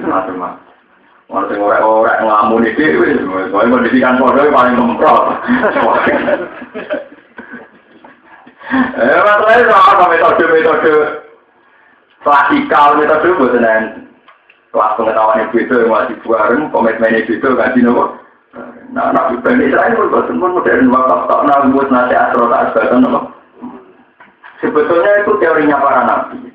Macam-macam. Orang yang orang ngelamun itu, soalnya pendidikan pondok paling memprot. Masalahnya sama metode klasikal metode buatan kelas pengetahuan itu yang masih bareng, komitmen itu kan di nomor. Nah, Nabi Bani Israil berbuatan modern waktu tak nak buat nasihat atau tak asbatan nomor. Sebetulnya itu teorinya para nabi.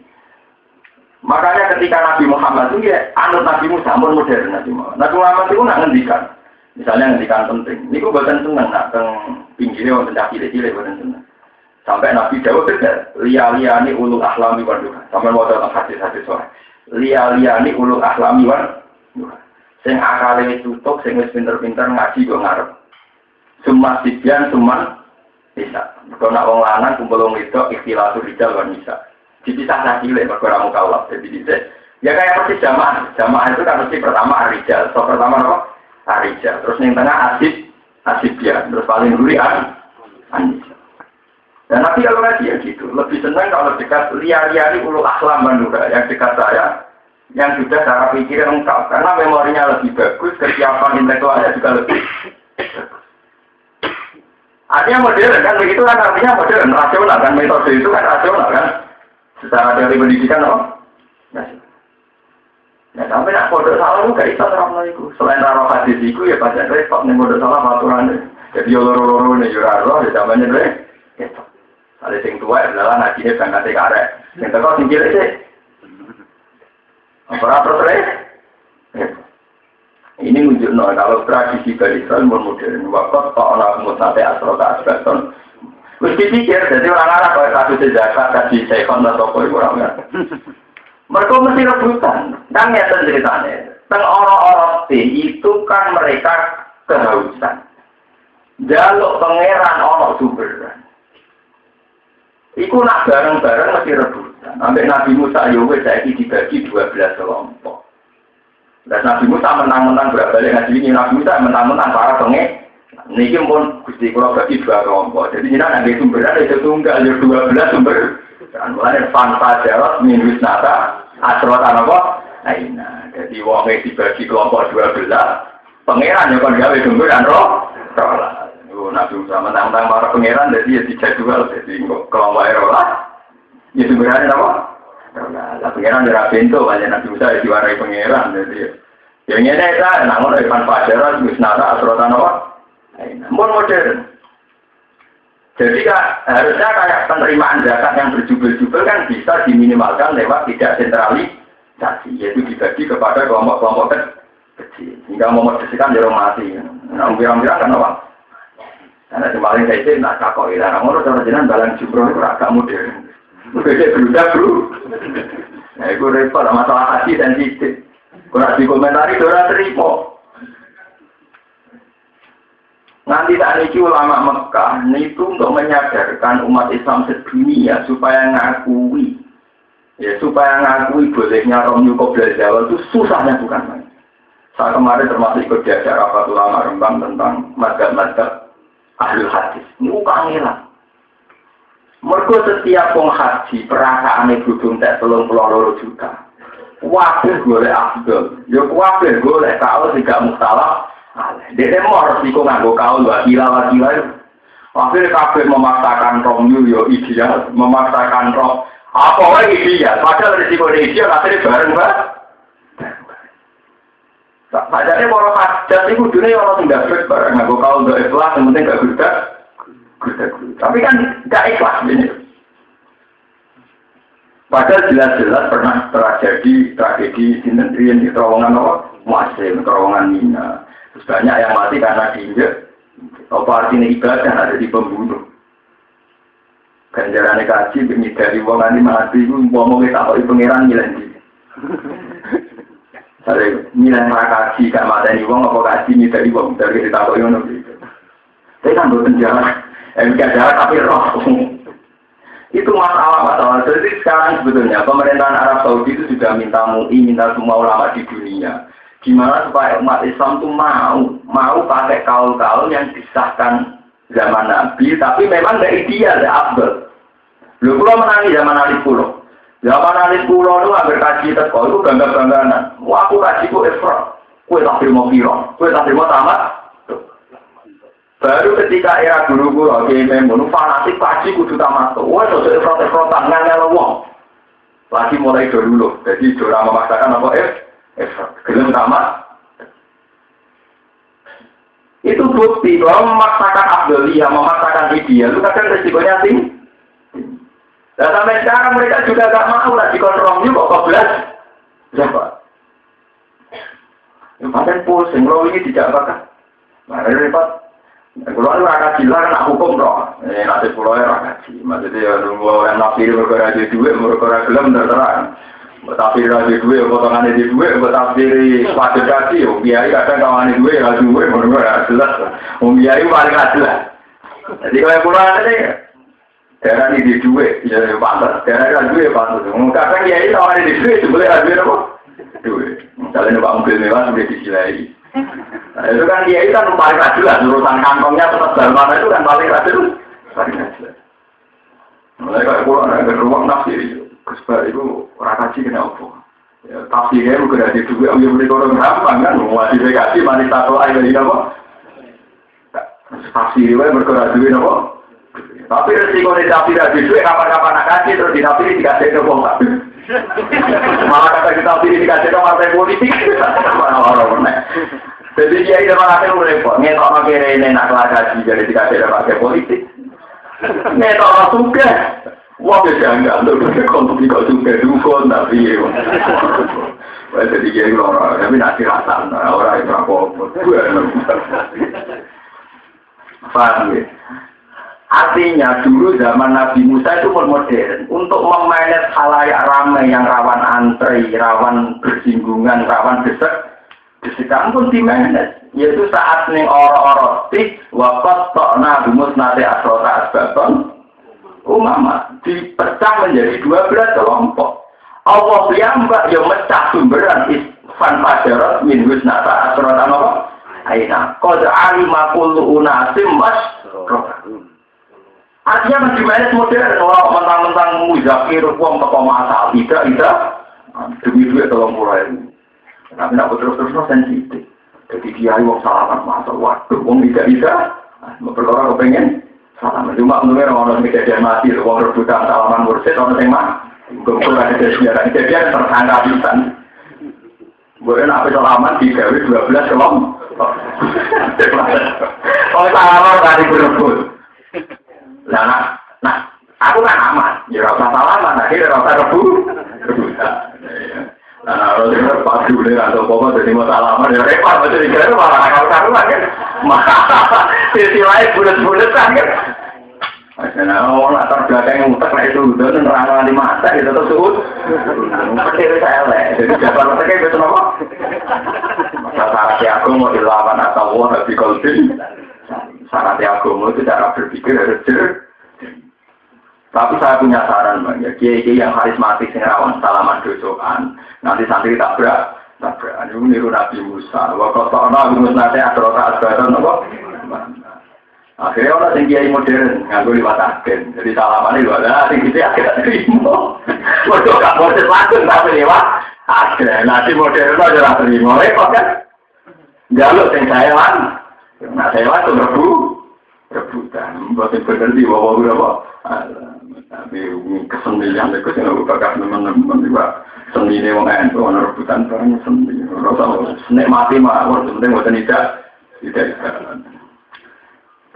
Makanya ketika Nabi Muhammad itu ya anut Nabi Musa pun modern Nabi Muhammad. Nabi Muhammad itu nak ngendikan, misalnya ngendikan penting. Ini gue buatan seneng, nak teng pinggirnya buatan cakile-cile buatan seneng. Sampai Nabi Dawud tidak liya-liyani ulul ahlami wan duha. Sampai mau datang hadis-hadis soal liya-liyani ulul ahlami wan duha. Sing akale tutup, sing wis pinter-pinter ngaji gue ngarep. Semua sibian, semua bisa. Kalau nak wong lanang kumpul wong itu ikhtilatul rijal wan nisa. dipisah cilik mergo ora mukallaf. Jadi dhisik ya kayak persis jamaah. Jamaah itu kan mesti pertama arijal. So pertama apa? Arijal. Terus yang tengah asibia. Terus paling duri anisal. Dan Nabi kalau ngaji ya gitu. Lebih senang kalau dekat liar-liari ulul akhlam manura. Yang dekat saya yang sudah cara pikir lengkap. Karena memorinya lebih bagus. Kesiapan intelektualnya juga lebih bagus. Artinya modern kan begitu kan artinya modern. Rasional kan. Metode itu kan rasional kan. Secara teori pendidikan Nah, sampai nak bodoh salah itu gak bisa terang itu. Selain taruh hadis itu ya baca repot nih bodoh salah aturannya. Jadi loro-loro nih juraro di zamannya repot. Ada yang tua adalah najinya berangkat karek. Yang teko tinggal sih. Apa terus? Ini menunjukkan kalau tradisi Bani Israil modern. Waktu orang mutate asrota asbeton. Terus dipikir jadi orang-orang kalau kasus zakat kasih sekon atau apa orang. Mereka mesti rebutan, kan nyata ceritanya. Teng orang-orang itu kan mereka kehausan. Jaluk pangeran orang sumberan. Iku nak bareng-bareng mesti rebutan. Sampai Nabi Musa Yahweh saya dibagi 12 kelompok. Dan Nabi Musa menang-menang berbalik ngaji ini. Nabi Musa menang-menang para pengen. Niki pun Gusti kula bagi 2 kelompok. Jadi jenengan ada sumberan itu tunggal 12 sumber. Kan mulane fanfa jawab minus nata asrota apa? Nah, jadi wong dibagi kelompok 12, pangeran yo kon gawe sumberan roh. Nabi Musa menang-menang para pangeran jadi ya dijadwal jadi kelompok rolah. Ya sumberan apa? Lah pangeran ora bento banyak Nabi Musa diwarai pangeran jadi. Ya ngene ta, nang ngono fanfa jawab minus nata asrota apa? Modern. Jadi harusnya kayak penerimaan zakat yang berjubel-jubel kan bisa diminimalkan lewat tidak sentralisasi, yaitu dibagi kepada kelompok-kelompok kecil. Hingga memerdekakan jorong mati. Nah, bilang-bilang kan apa? Karena kemarin saya itu nak takut ilah. Orang orang jenengan balang jumroh itu agak modern. Beda berudah bro. Nah, itu repot masalah hati sensitif. Kalau dikomentari orang terima. Nanti saat ini ulama Mekah itu untuk menyadarkan umat Islam sedunia supaya ngakui bolehnya Romyu Qobla Jawa itu susahnya bukan main. Saya kemarin termasuk ikut diajar rapat ulama Rembang tentang mazhab ahlul hadis. Ini kangelan. Mergo setiap wong haji perasaane budung tak 32 juta. Wabeh golek afdol. Yo wabeh golek kaul tidak mustalah. Dia mau resiko nganggo kaul wakila itu. Akhirnya kabeh memaksakan Romyu yo ideal, memaksakan Rom. Apa wae ideal? Padahal resiko ideal akhirnya bareng Padahal para hajat itu dunia orang tidak baik bareng nganggo kaul do ikhlas, yang penting gak gudak. Tapi kan gak ikhlas ini. Padahal jelas-jelas pernah terjadi tragedi sinten di terowongan apa? Muasim, terowongan Mina. Terus banyak yang mati karena diinjek. Apa artinya ibadah ada di pembunuh. Ganjarannya kaji, dari wong nanti mati, ngomongnya tak kok pengeran nyilendi. Saya nyilen kaji, gak mateni wong, apa kaji dari wong, dari kita kok yang gitu. Saya kan berpenjara, jarak tapi roh. Itu masalah. Jadi sekarang sebetulnya pemerintahan Arab Saudi itu sudah minta MUI, minta semua ulama di dunia. Gimana supaya umat Islam itu mau pakai kaul-kaul yang disahkan zaman Nabi, tapi memang tidak ideal, tidak abdul. Lu pulau menangi zaman Ali Pulau. Zaman Ali Pulau itu hampir kaji teko, itu bangga-bangganan. Wah, aku kaji ku Ifra, kue tak terima kira, kue tak terima tamat. Baru ketika era guru-guru, Memun, fanatik kaji kudu tamat. Wah, sosok Ifra tangannya lewong. Lagi mulai dulu, jadi orang memaksakan apa gelem tamat. Itu bukti bahwa memaksakan abduliyah, memaksakan ideal itu kadang resikonya tinggi. Dan sampai sekarang mereka juga gak mau lagi kontrol juga kok belas. Siapa? Yang paling pusing, lo ini tidak bakal. Mari repot. Kalau ada kaji lah kan hukum toh. Nanti pulau kaji. Maksudnya nunggu yang nafsir bergerak di duit, bergerak gelem terserah. Tapi raja duwe, potongan di duwe, tapi pada kaki, biaya kadang kawan duwe, raja duwe, benar-benar jelas. Biaya paling jelas. Jadi kalau pulang ini, Daerah ini di duit, ya pantas. Daerah ini duit pantas. Kadang kiai sama di duit, boleh ada duit apa? Duit. Misalnya numpak mobil mewah sudah disilai. Nah, itu kan kiai kan paling rajin, urusan kantongnya tetap dalam mana itu kan paling rajin. Paling rajin. Mulai kalau pulang ada ruang nafsi, kesempatan itu rakaji kena apa? Ya, tafsirnya bukan ada juga, yang beri orang gampang kan, modifikasi manis satu aja ini apa? Tafsirnya bergerak juga apa? Tapi resiko di tafsir ada juga, kapan-kapan nak kasih terus di tafsir dikasih ke bongkar. Malah kata kita tafsir dikasih ke partai politik, orang-orang. Jadi dia itu malah kan repot, ngetok makere ini nak kelas haji jadi dikasih ke partai politik. Ngetok suka. Wah, biasa enggak, untuk tidak suka dukun, tapi jadi dia orang, tapi nanti rasa, orang itu apa-apa. Paham ya? Artinya dulu zaman Nabi Musa itu modern untuk memanage khalayak ramai yang rawan antri, rawan bersinggungan, rawan desekan pun dimanage. Yaitu saat ning orang-orang tik, wakat tokna gumus nate asrota asbaton, umama dipecah menjadi 12 kelompok. Allah piyambak yang mecah sumberan isfan pajarot min husnata asrota apa? Aina qad alima kullu unasim mas. Artinya bagaimana modern orang mentang-mentang muzakir uang toko masal tidak demi duit tolong mulai ini. Tapi nak terus sensitif. Jadi dia uang salaman masal waktu uang tidak berkorban kepengen salaman. Cuma menurut orang kejadian mati uang rebutan salaman mursid orang yang mah. Kemudian ada kejadian tersangka pisan. Kemudian apa salaman digawe 12 kelompok. Oh salaman tadi berebut. Nah, aku kan aman, ya rasa salaman, akhirnya rasa rebutan. Nah, kalau dia pas dulu atau apa jadi mau salaman, ya repot, jadi kira malah karuan kan, sisi lain bulat-bulatan kan. Nah, orang latar belakang yang utak itu udah nerang di mata, gitu terus sebut. Kecil saya lah, jadi jawaban mereka itu apa? Masalah aku mau dilawan atau wah di kolbin. Syaratnya agama itu cara berpikir harus jernih. Tapi saya punya saran bang, ya kiai yang karismatik rawan salaman dosokan, nanti santri tabrak. Ini niru Nabi Musa. Waktu tahun Nabi Musa ada rota asbaran apa? Akhirnya orang yang kiai modern nganggo liwat agen, jadi salaman itu ada, tinggi akhirnya terima. Waduh gak modern langsung tapi lewat agen. Nanti modern itu adalah terima, repot kan? Jalur yang saya lan. Nah, saya waktu rebutan, buat yang benar di bawah berapa? Tapi kesenian itu yang aku bakal teman-teman juga seni ini orang itu orang rebutan barang seni. Rasa seni mati mah, orang penting buat tidak.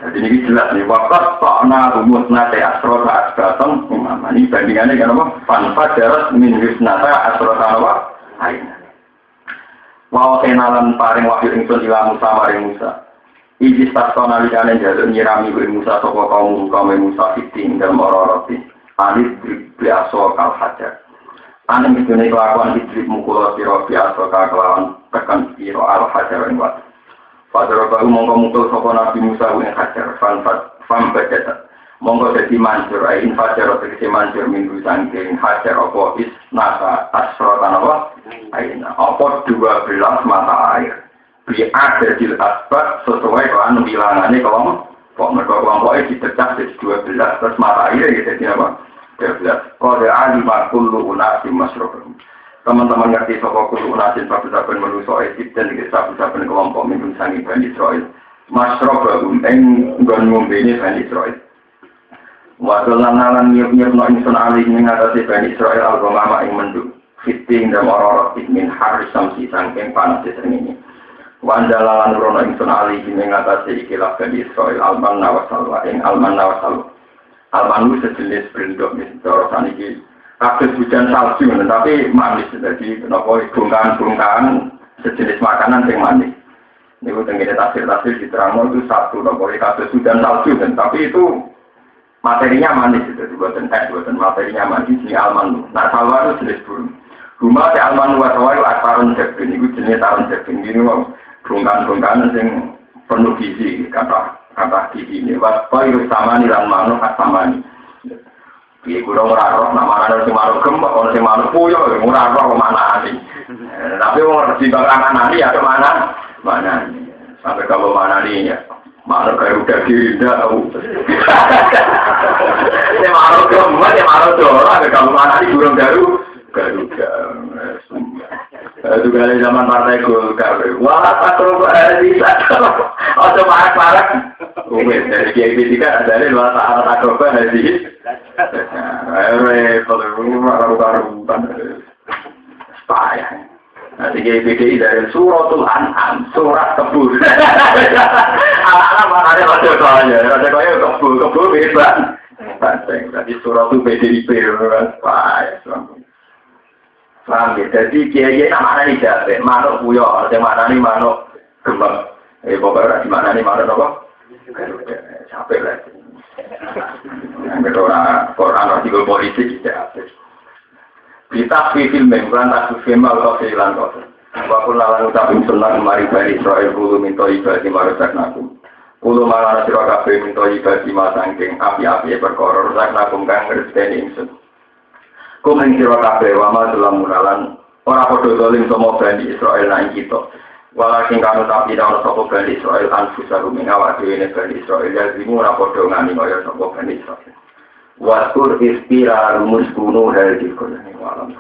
Jadi ini jelas nih, wakat takna rumus nate asrota asbatam umama. Ini bandingannya kan apa? Fanfad darat min wisnata asrota apa? Aina. Mau kenalan paring wahyu ingsun ila Musa maring Musa. Ijis tasona likane jaluk nyirami kuwi Musa saka kaum Musa fitin dalam ororoti. Anis biasa kal hajar. Ane mitune kelakuan idrib mukul sira biasa kelakuan tekan sira al hajar ing wat. Padahal baru mongko sapa Nabi Musa ing hajar fam bajata. Mongko dadi mansur ain hajar tegese mansur minggu saking hajar apa is nasa asratan apa? Aina apa 12 mata air. Biar jadi asbab sesuai dengan bilangannya kelompok mereka kelompoknya dipecah jadi 12 terus mata airnya jadi apa? 12. Kode alima kullu unasim masrohum. Teman-teman ngerti soal kullu unasim sabu-saben manusia Egypt dan sabu-saben kelompok minum sangi Bani Israel. Masrohum nggon ngombe ini Bani Israel. Wadolan-nalan nyep-nyep no insun alih mengatasi Bani Israel al-ghamama ing menduk. Fiting dan orang-orang min haris samsi sangking panas ini. Wanjalalan rono ingsun alihi mengatasi ikilah Bani Israel alman nawasalwa ing alman nawasalwa. Alman itu sejenis berindok misalnya saniki kabeh hujan salju tapi manis jadi kenapa bungkahan sejenis makanan yang manis. Niku tengene tafsir diterangno itu satu kenapa kabeh hujan salju tapi itu materinya manis jadi buatan materinya manis ini alman. Nah salwa itu jenis burung. Rumah si alman wasawai akarun jabin itu jenis tarun jabin ini bungkahan yang penuh gizi kata gizi ini. Waspa itu sama nih lan manuk samani. Piye kulo ora roh nak manane sing manuk gembok ono sing manuk puyo ora roh manane. Tapi wong ngerti bang manane ya mana sampai kalau manane ya. Manuk kayak udah tahu. Ini manuk gembok ya manuk dora kalau manane burung Garuda. Itu kali zaman partai Golkar. Wah, takut bisa. Atau parak-parak. Dari KPD kan ada dua tahun takut haji. Karu-karuan. Payah. Nanti KPD dari suratul An'am, surat kebun. Anak-anak mana ada raja kaya. Raja kaya kebun bebas. Jadi suratul PDIP. Payah. Paham ya? Jadi kiai namanya nih jabe, manuk puyo, yang mana nih manuk gembang. Pokoknya di mana nih manuk apa? Capek lah. Yang orang artikel politik tidak. Kita film bukan tak film atau film kau. Walaupun lawan ucapin senang mari bani Israel bulu minta ibadah marusak nakum. Bulu malah sirah kafe minta ibadah masangking api-api perkara rusak nakum kang ngerti ingsun. Kumen sira kabeh wama dalam munalan ora padha zalim sama Bani Israil nang kita. Walakin kanu tapi ora sapa Bani Israil anfusa rumeng awak dhewe ne Bani Israil ya dimu ora padha ngani kaya sapa Bani Israil. Waskur ispira rumus kuno hal dikono walam